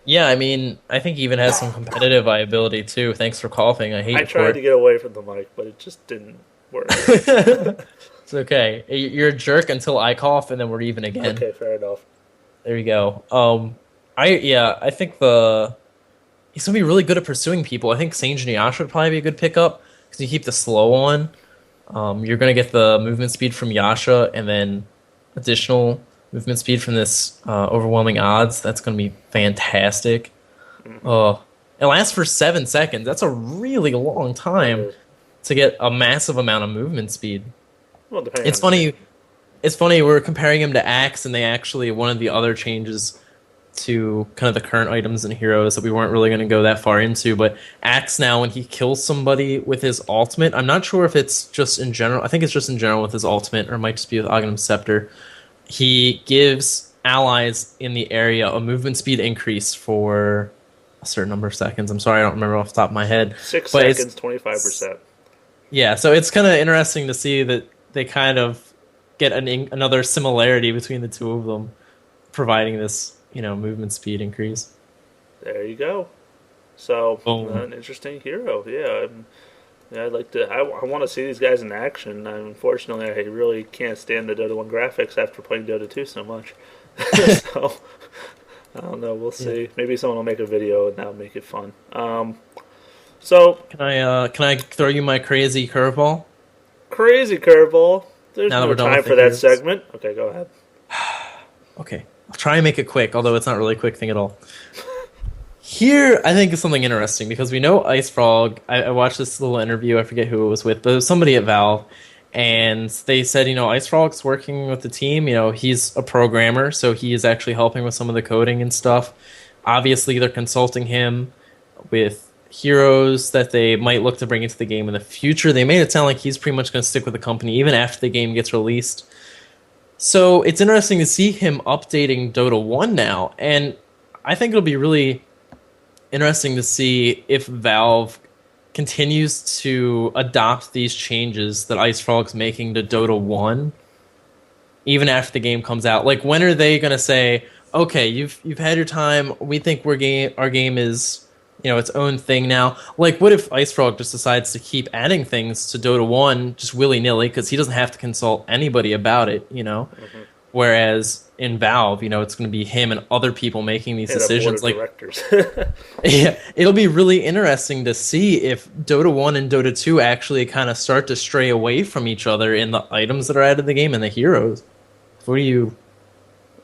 Yeah, I mean, I think he even has some competitive viability too. Thanks for coughing. I tried to get away from the mic, but it just didn't work. It's okay. You're a jerk until I cough, and then we're even again. Okay, fair enough. There you go. I think he's gonna be really good at pursuing people. I think Sage and Yasha would probably be a good pickup because you keep the slow on. You're gonna get the movement speed from Yasha, and then additional movement speed from this overwhelming odds. That's gonna be fantastic. It lasts for 7 seconds. That's a really long time to get a massive amount of movement speed. Well, it's funny. It's funny, we're comparing him to Axe, and they actually, one of the other changes to kind of the current items and heroes that we weren't really going to go that far into, but Axe now, when he kills somebody with his ultimate, I'm not sure if it's just in general, I think it's just in general with his ultimate, or it might just be with Aghanim's Scepter, he gives allies in the area a movement speed increase for a certain number of seconds. I'm sorry, I don't remember off the top of my head. 6 seconds, 25%. Yeah, so it's kind of interesting to see that they kind of get another similarity between the two of them, providing this, movement speed increase. There you go. So, an interesting hero. Yeah, I'd like to. I want to see these guys in action. Unfortunately, I really can't stand the Dota 1 graphics after playing Dota 2 so much. So, I don't know. We'll see. Maybe someone will make a video and that'll make it fun. So, can I throw you my crazy curveball? Crazy curveball. There's no time for that segment. Okay, go ahead. Okay. I'll try and make it quick, although it's not really a quick thing at all. Here, I think is something interesting, because we know Ice Frog, I watched this little interview, I forget who it was with, but it was somebody at Valve, and they said, Ice Frog's working with the team, he's a programmer, so he is actually helping with some of the coding and stuff. Obviously, they're consulting him with heroes that they might look to bring into the game in the future. They made it sound like he's pretty much going to stick with the company even after the game gets released. So it's interesting to see him updating Dota 1 now, and I think it'll be really interesting to see if Valve continues to adopt these changes that Ice Frog's making to Dota 1 even after the game comes out. Like, when are they going to say, okay, you've had your time, we think our game is its own thing now. Like, what if Ice Frog just decides to keep adding things to Dota 1 just willy-nilly, because he doesn't have to consult anybody about it, Whereas in Valve, it's going to be him and other people making these decisions. Board of directors. Yeah, it'll be really interesting to see if Dota 1 and Dota 2 actually kind of start to stray away from each other in the items that are added to the game and the heroes. What do you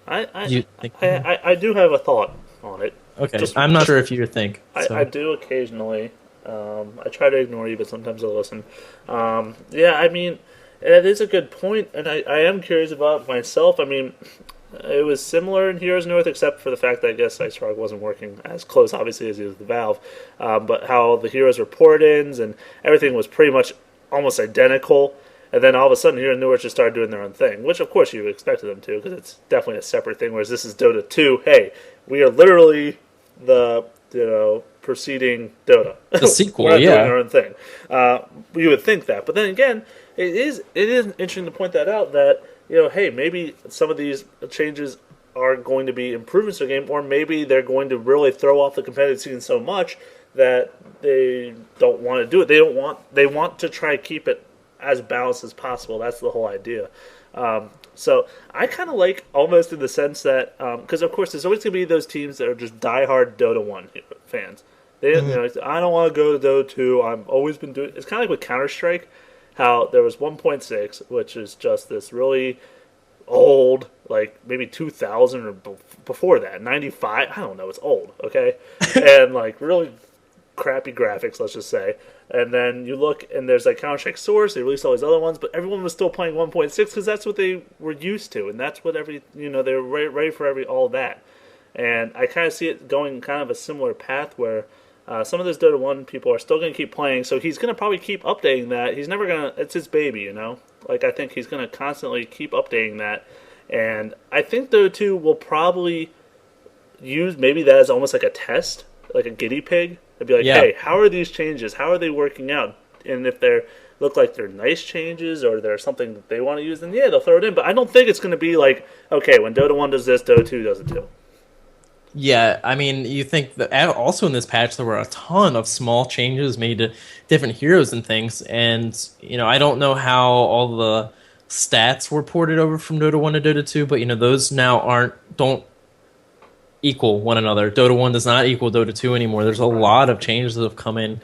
think? I do have a thought on it. Okay, I'm not sure if you think. So. I do occasionally. I try to ignore you, but sometimes I listen. I mean, it is a good point, and I am curious about myself. I mean, it was similar in Heroes North, except for the fact that I guess Ice Frog wasn't working as close, obviously, as he was with Valve. But how the heroes were port-ins, and everything was pretty much almost identical. And then all of a sudden, Heroes North just started doing their own thing, which of course you expected them to, because it's definitely a separate thing. Whereas this is Dota 2. Hey, we are literally the preceding Dota. The We're sequel, not doing yeah. our own thing. You would think that, but then again, it is interesting to point that out that hey, maybe some of these changes are going to be improvements to the game, or maybe they're going to really throw off the competitive scene so much that they don't want to do it. They want to try to keep it as balanced as possible. That's the whole idea. So I kind of like almost in the sense that because of course there's always going to be those teams that are just diehard Dota 1 fans. I don't want to go to Dota 2. I've always been doing. It's kind of like with Counter Strike, how there was 1.6, which is just this really old, like maybe 2000 or before that, 95. I don't know. It's old, okay, and like really crappy graphics, let's just say. And then you look, and there's like Counter Strike Source. They released all these other ones, but everyone was still playing 1.6 because that's what they were used to, and that's what they were ready for all that. And I kind of see it going kind of a similar path where some of those Dota 1 people are still going to keep playing, so he's going to probably keep updating that. He's never going to, it's his baby, Like, I think he's going to constantly keep updating that. And I think Dota 2 will probably use maybe that as almost like a test, like a guinea pig. They'd be like, hey, how are these changes? How are they working out? And if they look like they're nice changes or they're something that they want to use, then yeah, they'll throw it in. But I don't think it's going to be like, okay, when Dota 1 does this, Dota 2 does it too. Yeah, I mean, you think that also in this patch there were a ton of small changes made to different heroes and things, and I don't know how all the stats were ported over from Dota 1 to Dota 2, but those now don't equal one another. Dota 1 does not equal Dota 2 anymore. There's a lot of changes that have come in,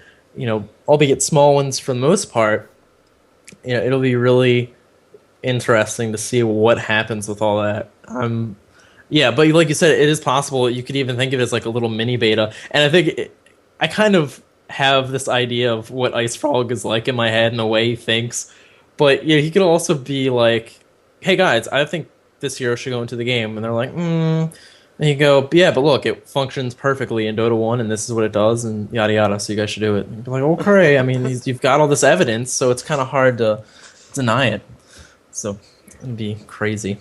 albeit small ones for the most part. It'll be really interesting to see what happens with all that. Yeah, but like you said, it is possible. You could even think of it as like a little mini beta. And I think I kind of have this idea of what Ice Frog is like in my head in the way he thinks. But he could also be like, hey guys, I think this hero should go into the game. And they're like, And you go, yeah, but look, it functions perfectly in Dota 1, and this is what it does, and yada yada, so you guys should do it. And you'd be like, okay, I mean, you've got all this evidence, so it's kind of hard to deny it. So it'd be crazy.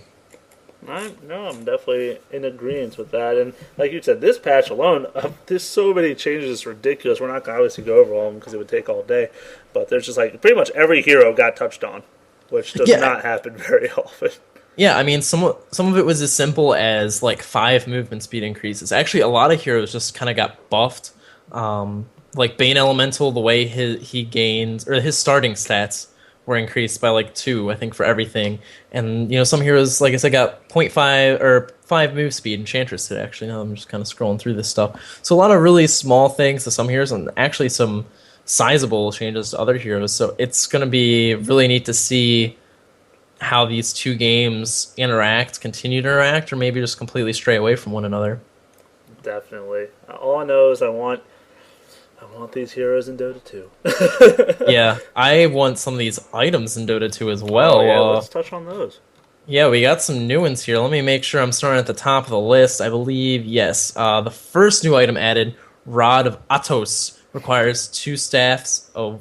I'm definitely in agreement with that. And like you said, this patch alone, there's so many changes, it's ridiculous. We're not going to obviously go over all of them because it would take all day. But there's just like pretty much every hero got touched on, which does not happen very often. Yeah, I mean, some of it was as simple as like 5 movement speed increases. Actually, a lot of heroes just kind of got buffed. Like Bane Elemental, the way he gains, or his starting stats were increased by like 2, I think, for everything. And some heroes, like I said, got 0.5 or 5 move speed. Enchantress did, actually. Now I'm just kind of scrolling through this stuff. So a lot of really small things to some heroes, and actually some sizable changes to other heroes. So it's going to be really neat to see how these two games continue to interact, or maybe just completely stray away from one another. Definitely. All I know is I want these heroes in Dota 2. Yeah, I want some of these items in Dota 2 as well. Oh, yeah, let's touch on those. Yeah, we got some new ones here. Let me make sure I'm starting at the top of the list. I believe, yes. The first new item added, Rod of Atos, requires 2 staves of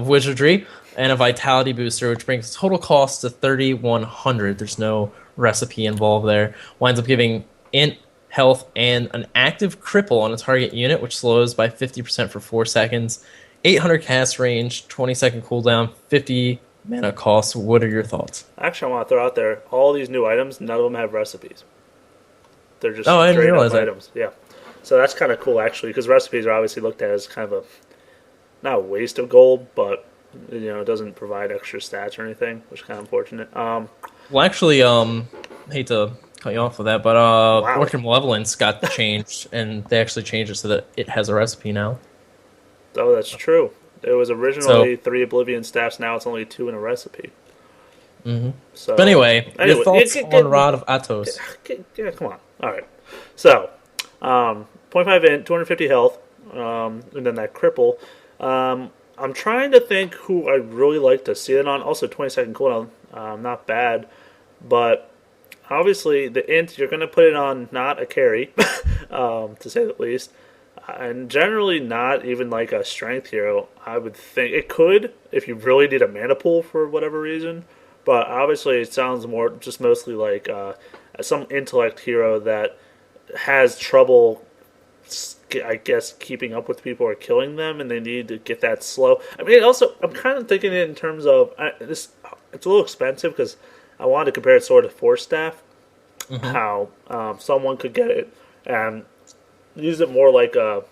wizardry and a vitality booster, which brings total cost to 3,100. There's no recipe involved there. Winds up giving int health and an active cripple on a target unit, which slows by 50% for 4 seconds. 800 cast range, 20-second cooldown, 50 mana cost. What are your thoughts? Actually, I want to throw out there, all these new items, none of them have recipes. They're just I didn't realize that. items. Yeah. So that's kind of cool, actually, because recipes are obviously looked at as kind of not a waste of gold, but it doesn't provide extra stats or anything, which is kind of unfortunate. Well, actually, hate to cut you off with that, but Orchid Malevolence got changed, and they actually changed it so that it has a recipe now. Oh, that's true. It was originally 3 Oblivion staffs, now it's only 2 in a recipe. Mm-hmm. So, but anyway, your thoughts on Rod of Atos? Yeah, come on. All right. So, 0.5 int, 250 health, and then that cripple. I'm trying to think who I'd really like to see it on. Also, 20-second cooldown, not bad. But obviously, the int, you're going to put it on not a carry, to say the least. And generally not even like a strength hero. I would think it could if you really need a mana pool for whatever reason. But obviously it sounds more just mostly like some intellect hero that has trouble I guess keeping up with people or killing them, and they need to get that slow. I mean, also I'm kind of thinking it in terms of this. It's a little expensive because I wanted to compare it sort of Force Staff, how someone could get it and use it more like a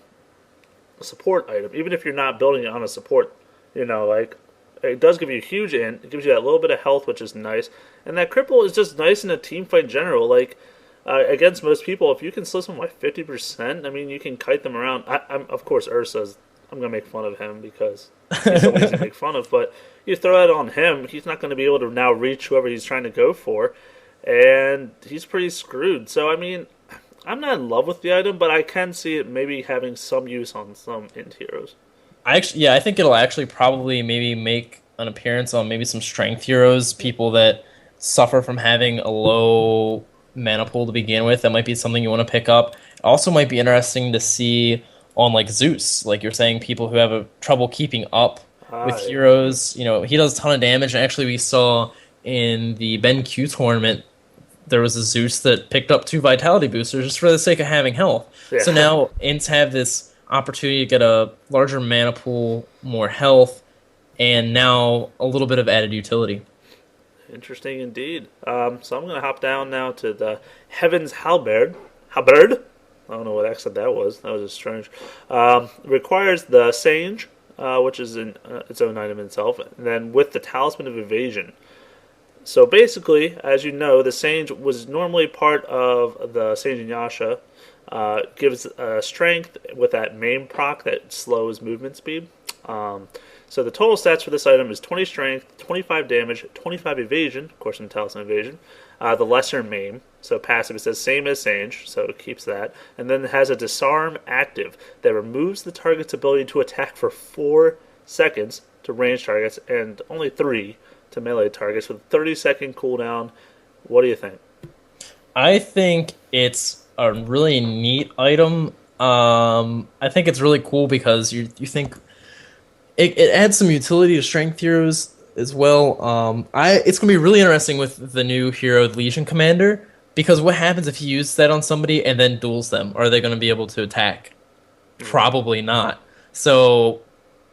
support item, even if you're not building it on a support. Like it does give you a huge int. It gives you that little bit of health, which is nice, and that cripple is just nice in a team fight in general. Like against most people, if you can slip them by 50%, I mean, you can kite them around. I'm of course Ursa's. I'm gonna make fun of him because he's so easy to make fun of. But you throw that on him, he's not going to be able to now reach whoever he's trying to go for, and he's pretty screwed. So I mean, I'm not in love with the item, but I can see it maybe having some use on some int heroes. I think it'll actually probably maybe make an appearance on maybe some strength heroes, people that suffer from having a low mana pool to begin with. That might be something you want to pick up. It also might be interesting to see on like Zeus, like you're saying, people who have trouble keeping up with heroes. He does a ton of damage. And actually, we saw in the Ben Q tournament, there was a Zeus that picked up 2 vitality boosters just for the sake of having health. Yeah. So now ints have this opportunity to get a larger mana pool, more health, and now a little bit of added utility. Interesting indeed. So I'm going to hop down now to the Heaven's Halberd. Halberd? I don't know what accent that was. That was just strange. Requires the Sage, which is its own item in itself, and then with the Talisman of Evasion. So basically, as you know, the Sage was normally part of the Sage and Yasha. Gives strength with that main proc that slows movement speed. So the total stats for this item is 20 strength, 25 damage, 25 evasion, of course in the Talisman Evasion, the lesser maim, so passive, it says same as Sage, so it keeps that, and then it has a disarm active that removes the target's ability to attack for 4 seconds to range targets and only 3 to melee targets with a 30-second cooldown. What do you think? I think it's a really neat item. I think it's really cool because you think it adds some utility to strength heroes as well. It's going to be really interesting with the new hero, Legion Commander, because what happens if you use that on somebody and then duels them? Are they going to be able to attack? Probably not. So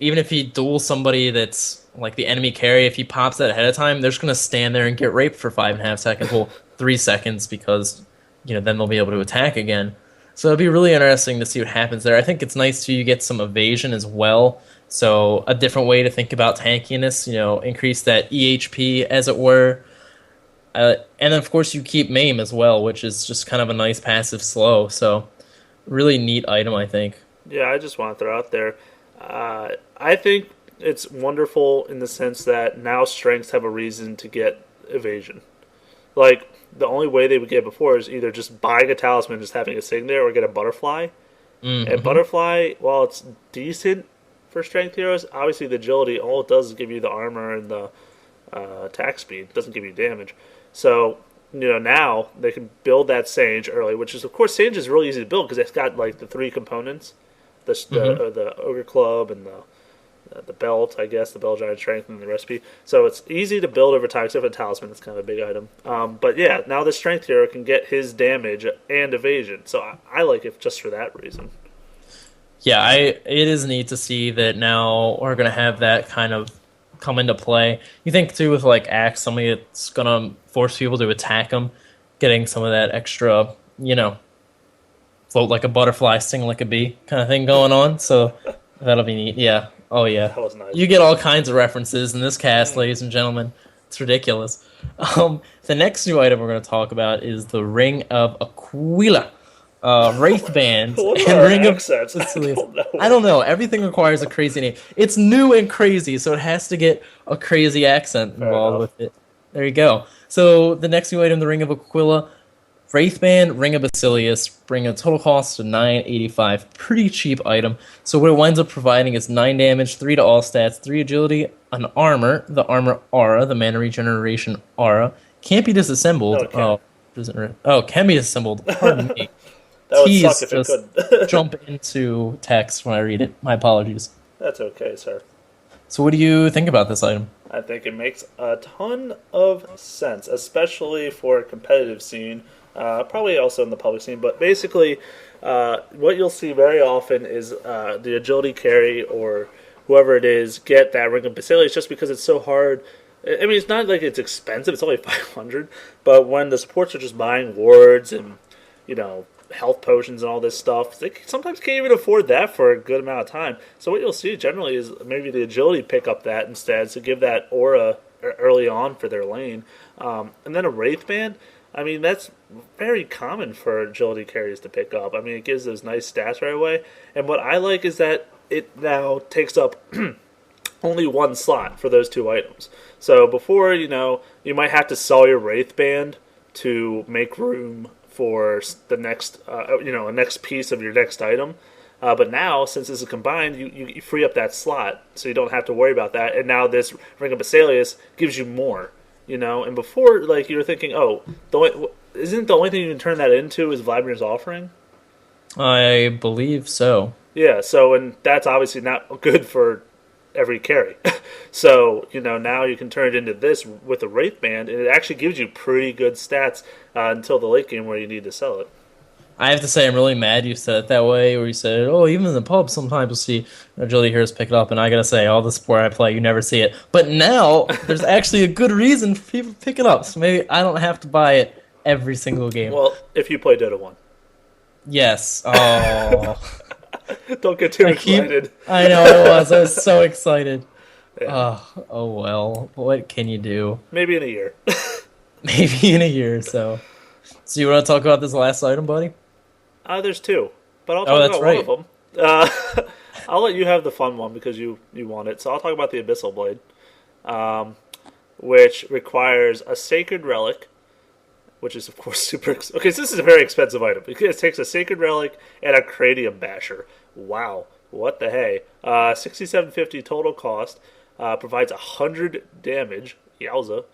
even if he duels somebody that's like the enemy carry, if he pops that ahead of time, they're just going to stand there and get raped for 5.5 seconds, well, 3 seconds, because then they'll be able to attack again. So it'll be really interesting to see what happens there. I think it's nice too, you get some evasion as well. So a different way to think about tankiness, increase that EHP as it were. And then of course you keep maim as well, which is just kind of a nice passive slow. So really neat item, I think. Yeah, I just want to throw out there. I think it's wonderful in the sense that now strengths have a reason to get evasion. Like, the only way they would get it before is either just buying a talisman, just having it sitting there, or get a butterfly. Mm-hmm. And butterfly, while it's decent for strength heroes, obviously the agility, all it does is give you the armor and the attack speed. It doesn't give you damage. So, now they can build that Sage early, which is, of course, Sage is really easy to build because it's got, like, the 3 components. The Ogre Club and the belt, I guess, the Bell Giant Strength and the recipe. So it's easy to build over time, except for the Talisman. That's kind of a big item. But yeah, now the Strength hero can get his damage and evasion. So I like it just for that reason. Yeah, it is neat to see that now we're going to have that kind of come into play. You think, too, with like Axe, somebody that's going to force people to attack them, getting some of that extra, float like a butterfly, sting like a bee kind of thing going on. So that'll be neat. Yeah. Oh, yeah. That was nice. You get all kinds of references in this cast, ladies and gentlemen. It's ridiculous. The next new item we're going to talk about is the Ring of Aquila. Wraith Band and Ring of I don't know. Everything requires a crazy name. It's new and crazy, so it has to get a crazy accent involved with it. There you go. So the next new item, the Ring of Aquila, Wraith Band, Ring of Basilius, bring a total cost of $9.85. Pretty cheap item. So what it winds up providing is 9 damage, 3 to all stats, 3 agility, an armor, the armor aura, the mana regeneration aura. Can't be disassembled. Can be disassembled. Pardon me. That would suck if it could. Jump into text when I read it. My apologies. That's okay, sir. So what do you think about this item? I think it makes a ton of sense, especially for a competitive scene. probably also in the public scene. But basically, what you'll see very often is the agility carry or whoever it is get that Ring of Basilius just because it's so hard. I mean, it's not like it's expensive; it's only 500. But when the supports are just buying wards and health potions and all this stuff, they sometimes can't even afford that for a good amount of time. So what you'll see generally is maybe the agility pick up that instead to give that aura early on for their lane, and then a wraith band. I mean, that's very common for agility carries to pick up. I mean, it gives those nice stats right away. And what I like is that it now takes up only one slot for those two items. So before, you might have to sell your wraith band to make room for the next, a next piece of your next item. But now, since this is combined, you free up that slot, so you don't have to worry about that. And now this Ring of Basilius gives you more. And before, like, you were thinking, isn't the only thing you can turn that into is Vladimir's Offering? I believe so. Yeah, and that's obviously not good for every carry. So, now you can turn it into this with a Wraith Band, and it actually gives you pretty good stats until the late game where you need to sell it. I have to say, I'm really mad you said it that way, where you said, oh, even in the pub, sometimes you'll see agility heroes pick it up, and I gotta say, all the sport I play, you never see it. But now, there's actually a good reason for people to pick it up, so maybe I don't have to buy it every single game. Well, if you play Dota 1. Yes. Oh. Don't get too excited. I know, I was so excited. Yeah. Oh, well, what can you do? Maybe in a year. Maybe in a year or so. So you want to talk about this last item, buddy? There's two, but I'll talk about one of them. I'll let you have the fun one because you want it. So I'll talk about the Abyssal Blade, which requires a Sacred Relic, which is, of course, super... Okay, so this is a very expensive item. It takes a Sacred Relic and a Cranium Basher. Wow, what the hey. 6750 total cost, provides 100 damage, yowza,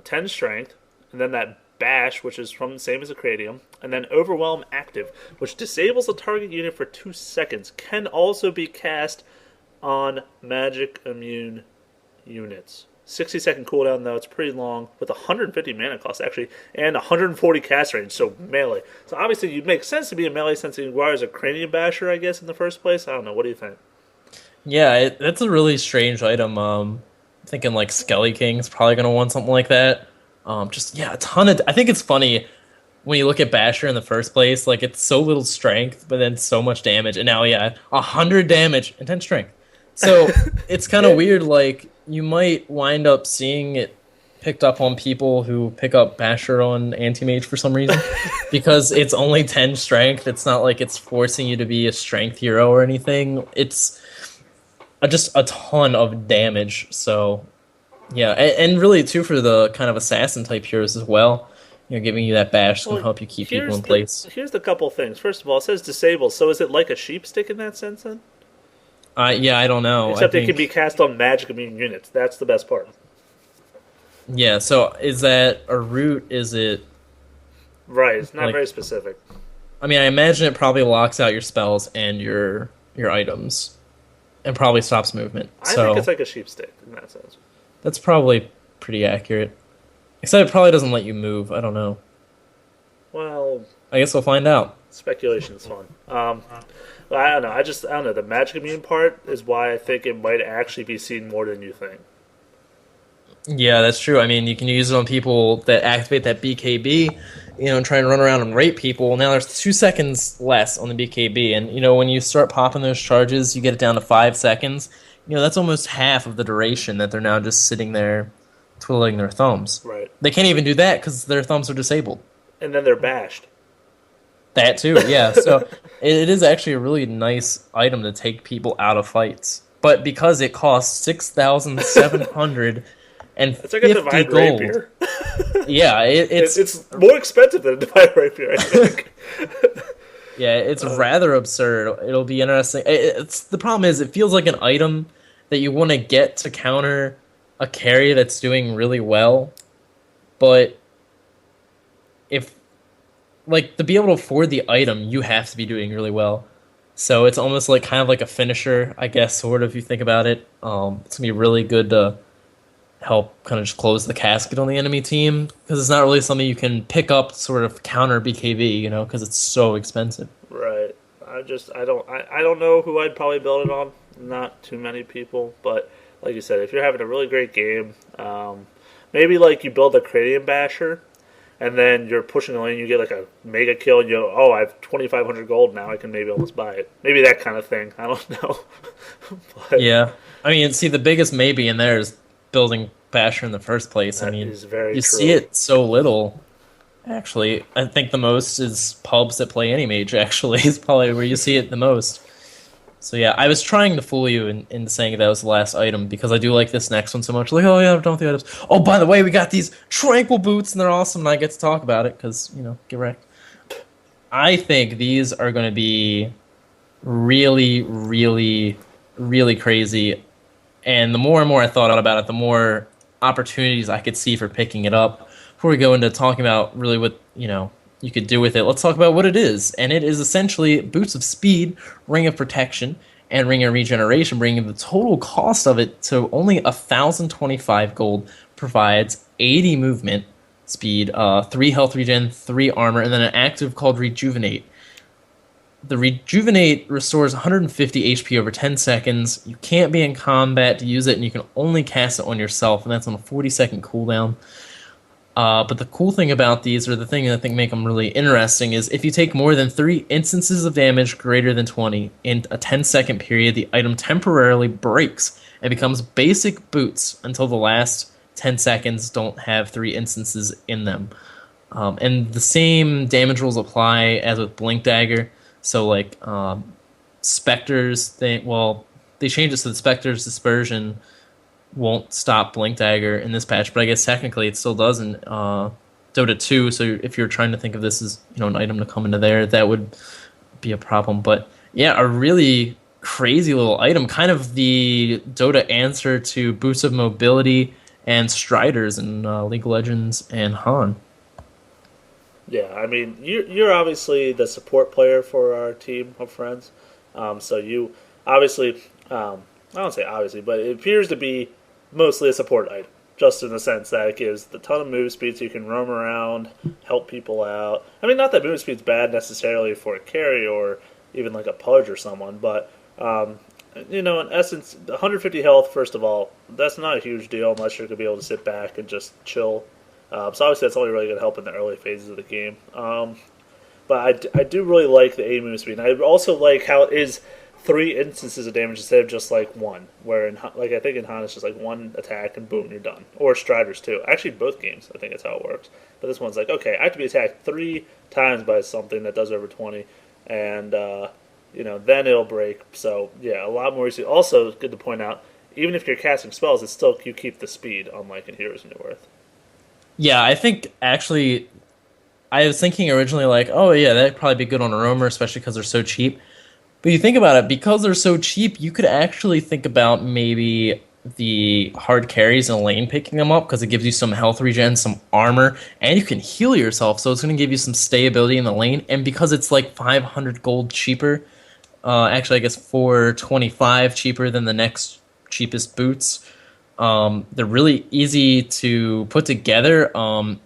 10 strength, and then that Bash, which is from the same as a Cranium, and then Overwhelm active, which disables the target unit for 2 seconds, can also be cast on magic immune units. 60-second cooldown, though, it's pretty long, with 150 mana cost, actually, and 140 cast range, so melee. So obviously, you'd make sense to be a melee since it requires a Cranium Basher, I guess, in the first place. I don't know, what do you think? Yeah, that's a really strange item. Thinking, like, Skelly King's probably going to want something like that. A ton of... I think it's funny when you look at Basher in the first place, like, it's so little strength, but then so much damage, and now, 100 damage and 10 strength. So, it's kind of weird, like, you might wind up seeing it picked up on people who pick up Basher on Anti-Mage for some reason, because it's only 10 strength. It's not like it's forcing you to be a strength hero or anything. It's just a ton of damage, so... Yeah, and really, too, for the kind of assassin-type heroes as well. Giving you that bash can help you keep people in place. Here's the couple things. First of all, it says disable, so is it like a sheep stick in that sense, then? Yeah, I don't know. Except it can be cast on magic immune units. That's the best part. Yeah, so is that a root? Is it... Right, it's not very specific. I mean, I imagine it probably locks out your spells and your items. And probably stops movement. I think it's like a sheep stick in that sense. That's probably pretty accurate. Except it probably doesn't let you move. I don't know. Well... I guess we'll find out. Speculation's fun. I don't know. I don't know. The magic immune part is why I think it might actually be seen more than you think. Yeah, that's true. I mean, you can use it on people that activate that BKB, and try and run around and rape people. Now there's 2 seconds less on the BKB, and, when you start popping those charges, you get it down to 5 seconds. That's almost half of the duration that they're now just sitting there twiddling their thumbs. Right. They can't even do that because their thumbs are disabled. And then they're bashed. That too, yeah. So it is actually a really nice item to take people out of fights. But because it costs 6,750 it's like a divine gold. Rapier. Yeah, it's more expensive than a divine rapier, I think. Yeah, it's rather absurd. It'll be interesting. The problem is it feels like an item that you want to get to counter a carry that's doing really well, but to be able to afford the item, you have to be doing really well. So it's almost like kind of like a finisher, I guess, sort of, if you think about it. It's going to be really good to help kind of just close the casket on the enemy team because it's not really something you can pick up sort of counter BKB, because it's so expensive. Right. I don't know who I'd probably build it on. Not too many people, but like you said, if you're having a really great game, maybe like you build a Cranium Basher, and then you're pushing the lane, you get like a mega kill, and you go, oh, I have 2,500 gold now, I can maybe almost buy it. Maybe that kind of thing. I don't know. But Yeah. I mean, see, the biggest maybe in there is building Basher in the first place. I that mean, is very you true. see it so little. Actually, I think the most is pubs that play any mage, actually, is probably where you see it the most. So yeah, I was trying to fool you into saying that was the last item because I do like this next one so much. Like, oh yeah, I don't the items. Oh, by the way, we got these tranquil boots and they're awesome, and I get to talk about it because get wrecked. I think these are going to be really, really, really crazy. And the more and more I thought about it, the more opportunities I could see for picking it up. Before we go into talking about really what you could do with it, let's talk about what it is. And it is essentially boots of speed, ring of protection, and ring of regeneration, bringing the total cost of it to only 1,025 gold. Provides 80 movement speed, 3 health regen, 3 armor, and then an active called Rejuvenate. The Rejuvenate restores 150 HP over 10 seconds. You can't be in combat to use it, and you can only cast it on yourself, and that's on a 40-second cooldown. But the cool thing about these, or the thing that I think make them really interesting, is if you take more than 3 instances of damage greater than 20 in a 10-second period, the item temporarily breaks and becomes basic boots until the last 10 seconds don't have 3 instances in them. And the same damage rules apply as with Blink Dagger. So like Spectres, they changed it so the Spectres Dispersion won't stop Blink Dagger in this patch, but I guess technically it still does in Dota 2. So if you're trying to think of this as an item to come into there, that would be a problem. But yeah, a really crazy little item, kind of the Dota answer to Boots of Mobility and Striders in League of Legends and Han. Yeah, I mean, you're obviously the support player for our team of friends. So you obviously, I don't say obviously, but it appears to be mostly a support item, just in the sense that it gives a ton of move speed so you can roam around, help people out. I mean, not that move speed's bad necessarily for a carry or even like a pudge or someone, but in essence, 150 health. First of all, that's not a huge deal unless you're gonna be able to sit back and just chill. So obviously that's only really going to help in the early phases of the game. But I do really like the 80 move speed. And I also like how it is 3 instances of damage instead of just like 1. Where I think in Han it's just like 1 attack and boom, you're done. Or Striders too. Actually, both games I think that's how it works. But this one's like, okay, I have to be attacked 3 times by something that does over 20, and then it'll break. So yeah, a lot more easy. Also, good to point out, even if you're casting spells, it's still you keep the speed, unlike in Heroes of New Earth. Yeah, I think actually, I was thinking originally like, oh yeah, that'd probably be good on a roamer, especially because they're so cheap. But you think about it, because they're so cheap, you could actually think about maybe the hard carries in a lane picking them up because it gives you some health regen, some armor, and you can heal yourself. So it's going to give you some stayability in the lane. And because it's like 500 gold cheaper, actually I guess 425 cheaper than the next cheapest boots. They're really easy to put together.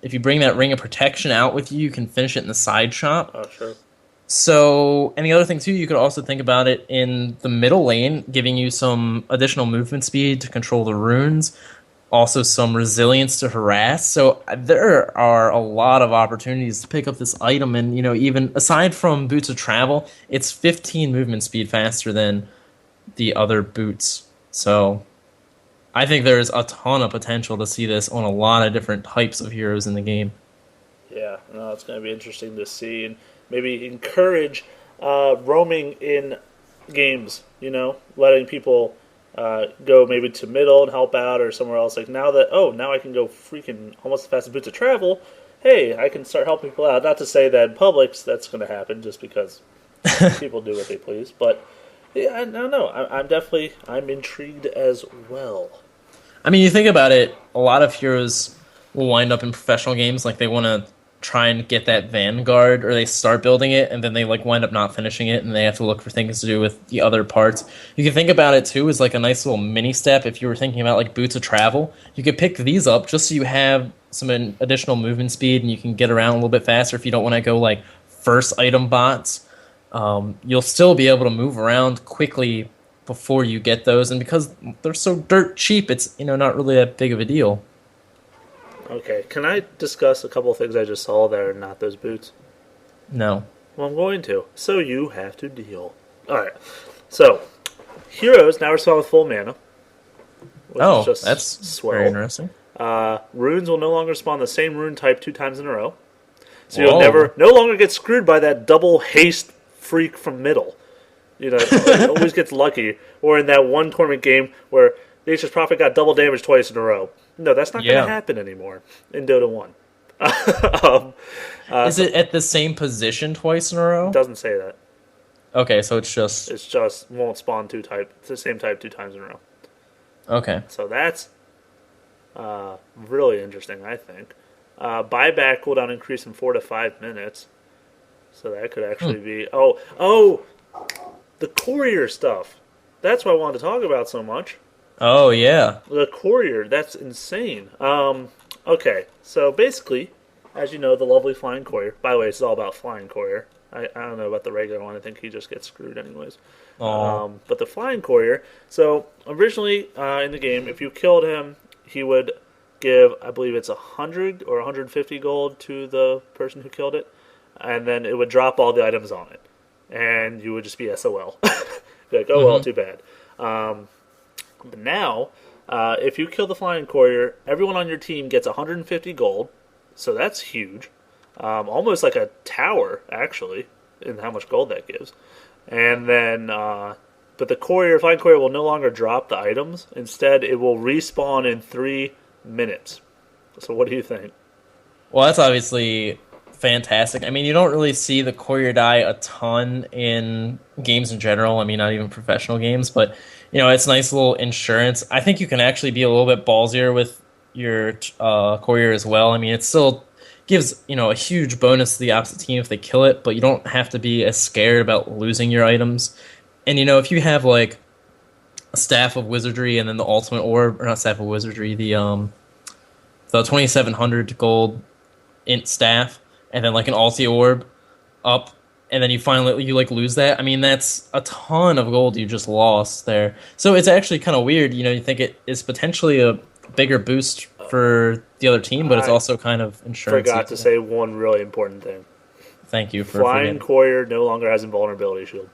If you bring that Ring of Protection out with you, you can finish it in the side shop. Oh, sure. So, and the other thing too, you could also think about it in the middle lane, giving you some additional movement speed to control the runes, also some resilience to harass. So there are a lot of opportunities to pick up this item, and even aside from Boots of Travel, it's 15 movement speed faster than the other boots. So I think there's a ton of potential to see this on a lot of different types of heroes in the game. Yeah, no, it's going to be interesting to see, and maybe encourage roaming in games. Letting people go maybe to middle and help out, or somewhere else. Like now I can go freaking almost as fast as Boots of Travel. Hey, I can start helping people out. Not to say that in Publix that's going to happen, just because people do what they please. But yeah, I don't know. I'm intrigued as well. I mean, you think about it, a lot of heroes will wind up in professional games, like they want to try and get that Vanguard, or they start building it and then they like wind up not finishing it, and they have to look for things to do with the other parts. You can think about it too as like a nice little mini step. If you were thinking about like boots of travel, you could pick these up just so you have some additional movement speed and you can get around a little bit faster. If you don't want to go like first item bots, you'll still be able to move around quickly before you get those, and because they're so dirt cheap, it's not really that big of a deal. Okay, can I discuss a couple of things I just saw that are not those boots? No. Well, I'm going to. So you have to deal. Alright, so heroes now respond with full mana. Which is just that's swell. very interesting. Runes will no longer spawn the same rune type 2 times in a row. So Whoa. you'll no longer get screwed by that double haste freak from middle. It always gets lucky. Or in that one tournament game where Nature's Prophet got double damage twice in a row. No, that's not going to happen anymore in Dota 1. Is it at the same position twice in a row? It doesn't say that. Okay, so it's just won't spawn it's the same type 2 times in a row. Okay. So that's really interesting, I think. Buyback cooldown increase in 4 to 5 minutes. So that could actually be... the courier stuff. That's what I wanted to talk about so much. Oh, yeah. The courier, that's insane. Okay, so basically, as you know, the lovely flying courier. By the way, it's all about flying courier. I don't know about the regular one. I think he just gets screwed anyways. But the flying courier, so originally in the game, if you killed him, he would give, I believe it's 100 or 150 gold to the person who killed it, and then it would drop all the items on it. And you would just be SOL. Be like, well, too bad. But now, if you kill the flying courier, everyone on your team gets 150 gold, so that's huge. Almost like a tower, actually, in how much gold that gives. And then, but the flying courier will no longer drop the items. Instead, it will respawn in 3 minutes. So what do you think? Well, that's obviously fantastic. I mean, you don't really see the courier die a ton in games in general. I mean, not even professional games, but it's nice little insurance. I think you can actually be a little bit ballsier with your courier as well. I mean, it still gives a huge bonus to the opposite team if they kill it, but you don't have to be as scared about losing your items. And if you have like a staff of wizardry and then the ultimate orb, or not staff of wizardry, the 2700 gold int staff, and then like an ulti orb up, and then you finally lose that. I mean, that's a ton of gold you just lost there. So it's actually kind of weird. You think it is potentially a bigger boost for the other team, but it's also kind of insurance. Forgot to say one really important thing. Thank you for flying courier no longer has invulnerability shield.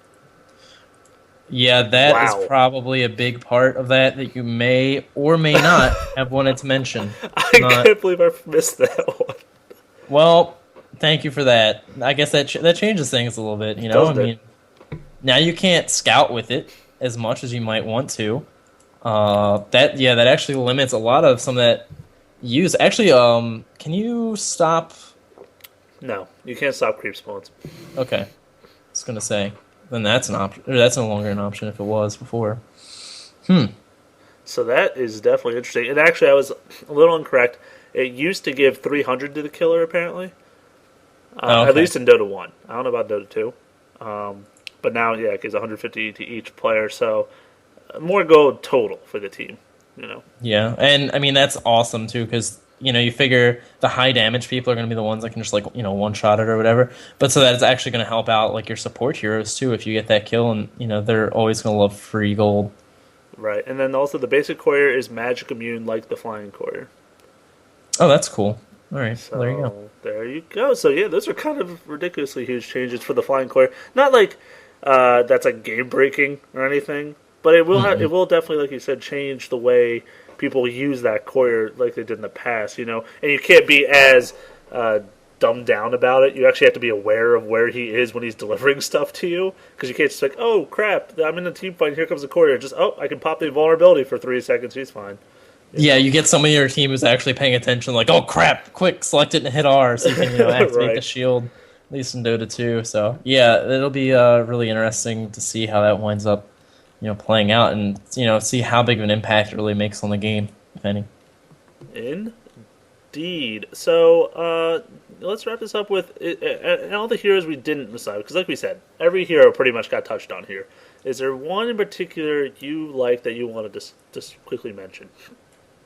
Yeah, that is probably a big part of that you may or may not have wanted to mention. I can't believe I missed that one. Well, thank you for that. I guess that changes things a little bit, I mean, now you can't scout with it as much as you might want to. That actually limits a lot of some of that use. Actually, can you stop? No, you can't stop creep spawns. Okay, I was gonna say, then that's an option. Or that's no longer an option if it was before. So that is definitely interesting. And actually, I was a little incorrect. It used to give 300 to the killer, apparently. At least in Dota 1. I don't know about Dota 2. But now, yeah, it gives 150 to each player. So more gold total for the team. Yeah, and I mean, that's awesome, too, because, you figure the high damage people are going to be the ones that can just, one-shot it or whatever. But so that it's actually going to help out, your support heroes, too, if you get that kill. And, they're always going to love free gold. Right. And then also the basic courier is magic immune like the flying courier. Oh, that's cool. All right, so there you go. There you go. So yeah, those are kind of ridiculously huge changes for the flying courier. Not like that's game breaking or anything, but it will it will definitely, like you said, change the way people use that courier like they did in the past. And you can't be as dumbed down about it. You actually have to be aware of where he is when he's delivering stuff to you, because you can't just oh crap, I'm in a team fight. Here comes the courier. Just I can pop the invulnerability for 3 seconds. He's fine. Yeah, you get somebody in your team who's actually paying attention, oh crap, quick, select it and hit R so you can activate the shield, at least in Dota 2. So yeah, it'll be really interesting to see how that winds up playing out, and see how big of an impact it really makes on the game, if any. Indeed. So let's wrap this up with and all the heroes we didn't decide. Because, like we said, every hero pretty much got touched on here. Is there one in particular you like that you want to just quickly mention?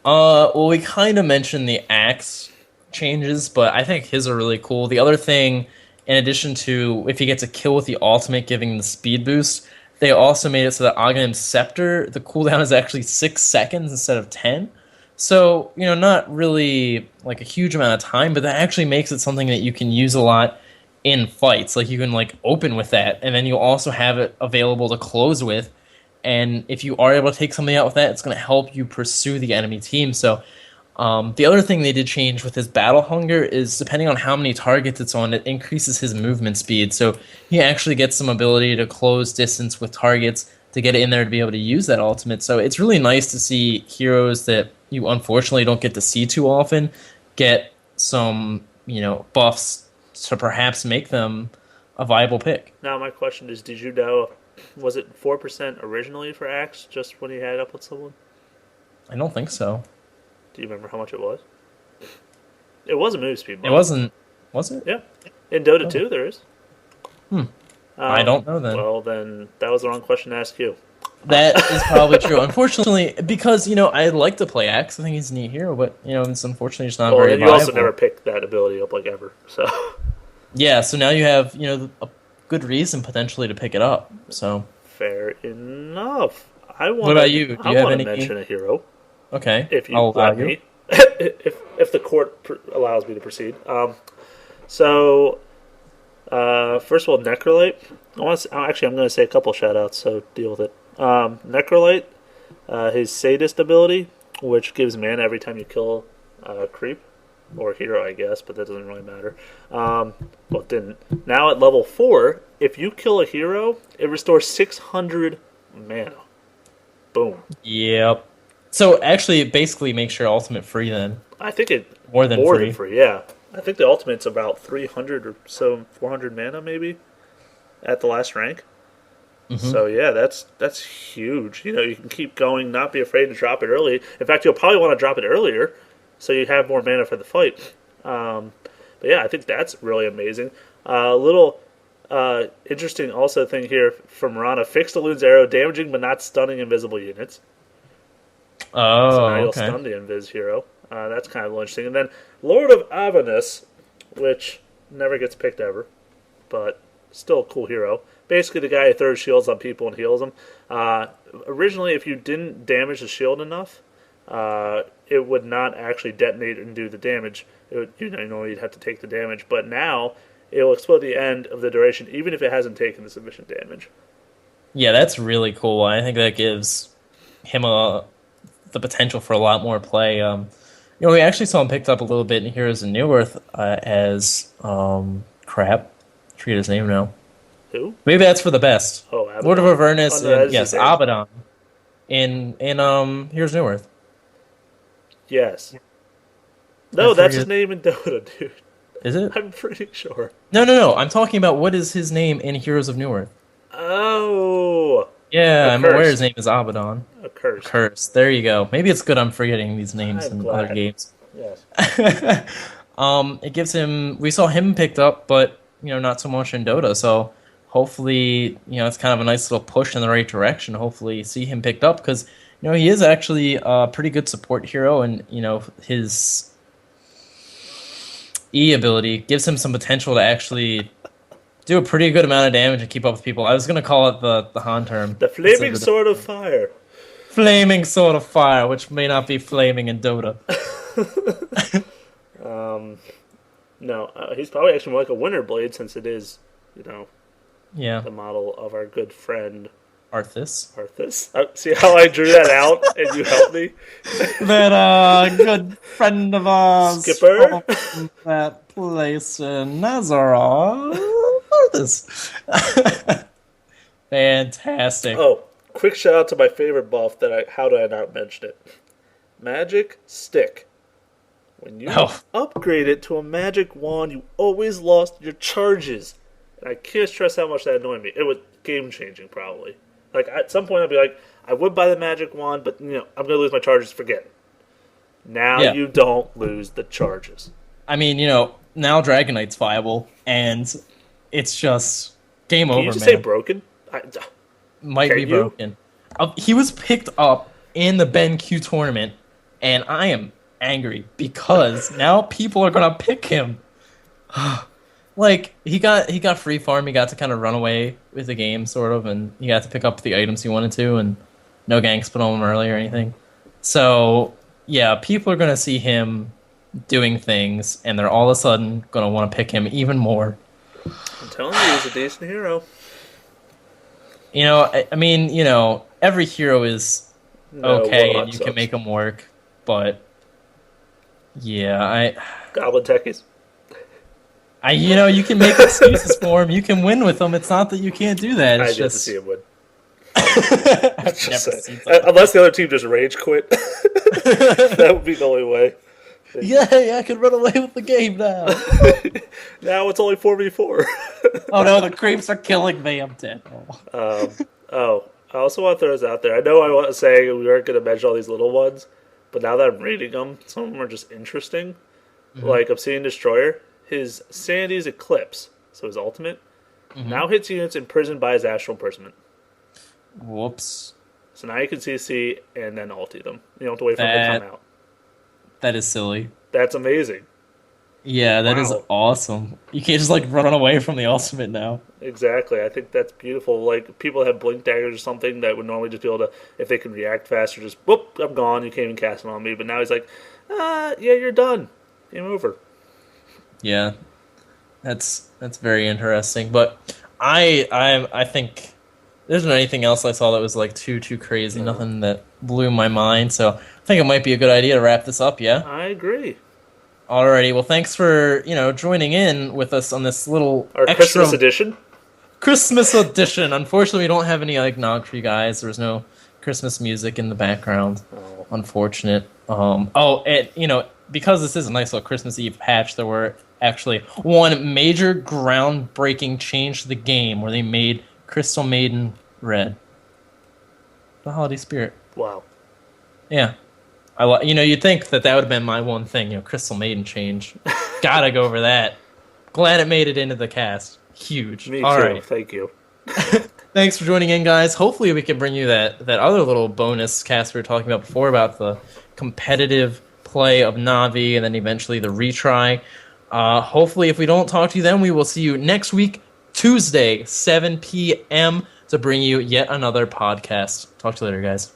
Well, we kind of mentioned the axe changes, but I think his are really cool. The other thing, in addition to if he gets a kill with the ultimate giving the speed boost, they also made it so that Aghanim's Scepter, the cooldown is actually 6 seconds instead of 10. So, not really like a huge amount of time, but that actually makes it something that you can use a lot in fights. Like you can like open with that, and then you also have it available to close with. And if you are able to take something out with that, it's going to help you pursue the enemy team. So the other thing they did change with his battle hunger is depending on how many targets it's on, it increases his movement speed. So he actually gets some ability to close distance with targets to get it in there to be able to use that ultimate. So it's really nice to see heroes that you unfortunately don't get to see too often get some, buffs to perhaps make them a viable pick. Now, my question is, did you know, was it 4% originally for Axe just when he had it up with someone? I don't think so. Do you remember how much it was? It was a move speed buff. It wasn't, was it? Yeah. In Dota 2, there is. I don't know then. Well, then that was the wrong question to ask you. That is probably true. Unfortunately, because, I'd like to play Axe. I think he's a neat hero, but, it's unfortunately just not Well, very and you viable. also never picked that ability up like ever, so. Yeah, so now you have, a good reason potentially to pick it up. So Fair enough. what about you? Do you have any? Mention a hero, Okay, if you I'll allow let you. me. if the court allows me to proceed. So, first of all, Necrolite. I'm going to say a couple shout outs, so deal with it. Necrolite, his Sadist ability, which gives mana every time you kill a creep. Or hero, I guess, but that doesn't really matter. Well, it didn't. Now at level 4, if you kill a hero, it restores 600 mana. Boom. Yep. So actually, it basically makes your ultimate free then. I think it More than free. Yeah. I think the ultimate's about 300 or so, 400 mana maybe at the last rank. Mm-hmm. So yeah, that's huge. You can keep going, not be afraid to drop it early. In fact, you'll probably want to drop it earlier, so you have more mana for the fight. But yeah, I think that's really amazing. Little interesting also thing here from Rana: fix the Loon's arrow, damaging but not stunning invisible units. Oh, So now you'll okay. stun the Invis hero. That's kind of interesting. And then Lord of Avernus, which never gets picked ever, but still a cool hero. Basically, the guy who throws shields on people and heals them. Originally, if you didn't damage the shield enough, it would not actually detonate and do the damage. It would, you'd have to take the damage. But now, it will explode the end of the duration, even if it hasn't taken the submission damage. Yeah, that's really cool. I think that gives him the potential for a lot more play. We actually saw him picked up a little bit in Heroes of Newerth as crap. I forget his name now. Who? Maybe that's for the best. Oh, Abaddon. Lord of Avernus, Oh, no, that is yes, his name. Abaddon in Heroes of Newerth. Yes. No, that's forget- his name in Dota, dude. Is it? I'm pretty sure. No. I'm talking about what is his name in Heroes of Newerth. Oh, Yeah, I'm aware Accursed. his name is Abaddon. a curse. Curse. There you go. Maybe it's good I'm forgetting these names I'm in glad. other games. Yes. It gives him. We saw him picked up, but not so much in Dota. So hopefully, it's kind of a nice little push in the right direction. Hopefully, see him picked up because he is actually a pretty good support hero, and his E ability gives him some potential to actually do a pretty good amount of damage and keep up with people. I was gonna call it the Han term, The flaming sword of fire. flaming sword of fire, which may not be flaming in Dota. No, he's probably actually more like a winter blade since it is, Yeah, the model of our good friend Arthas. Arthas. See how I drew that out and you helped me? That good friend of ours, Skipper? from that place in Nazareth. Arthas. Fantastic. Oh, quick shout out to my favorite buff how did I not mention it? Magic Stick. When you upgrade it to a magic wand, you always lost your charges. And I can't stress how much that annoyed me. It was game changing, probably. Like at some point, I'd be like, I would buy the magic wand, but I'm gonna lose my charges. Forget it. Now Yeah. you don't lose the charges. I mean, now Dragonite's viable, and it's just game Can you over, just say man. broken? Might be Can you? broken. He was picked up in the BenQ tournament, and I am angry because now people are gonna pick him. Like he got free farm, he got to kind of run away with the game sort of, and he got to pick up the items he wanted to, and no ganks put on him early or anything. So yeah, people are gonna see him doing things, and they're all of a sudden gonna want to pick him even more. I'm telling you, he's a decent hero. I mean, every hero is No, okay, Warlock and you can sucks. make them work, but yeah, Goblin techies. you can make excuses for him. You can win with them. It's not that you can't do that. I'd It's yet to just see him win. I've Just never saying. seen something. Unless the other team just rage quit. That would be the only way. Yay, I can run away with the game now. Now it's only 4v4. Oh no, the creeps are killing me. I'm dead. Oh, I also want to throw this out there. I know I was saying we weren't going to mention all these little ones, but now that I'm reading them, some of them are just interesting. Like Obsidian Destroyer, his Sanity's Eclipse, so his ultimate, now hits units imprisoned by his astral imprisonment. Whoops. So now you can CC and then ulti them. You don't have to wait for them to come out. That is silly. That's amazing. Yeah, that is Wow. awesome. You can't just run away from the ultimate now. Exactly. I think that's beautiful. Like, people have blink daggers or something that would normally just be able to, if they can react faster, just, whoop, I'm gone. You can't even cast it on me. But now he's like, yeah, you're done. Game over. Yeah, that's very interesting. But I think there isn't anything else I saw that was too crazy. Nothing that blew my mind. So I think it might be a good idea to wrap this up. Yeah. I agree. Alrighty. Well, thanks for joining in with us on this little Our extra Christmas edition. Christmas edition. Unfortunately, we don't have any eggnog for you guys. There was no Christmas music in the background. Oh. Unfortunate. Because this is a nice little Christmas Eve patch, there were actually one major groundbreaking change to the game where they made Crystal Maiden red. The holiday spirit. Wow. Yeah. You'd think that would have been my one thing, Crystal Maiden change. Gotta go over that. Glad it made it into the cast. Huge. Me All too. right. Thank you. Thanks for joining in, guys. Hopefully we can bring you that other little bonus cast we were talking about before about the competitive play of Navi and then eventually the retry. Hopefully if we don't talk to you then, we will see you next week, Tuesday, 7 p.m. to bring you yet another podcast. Talk to you later, guys.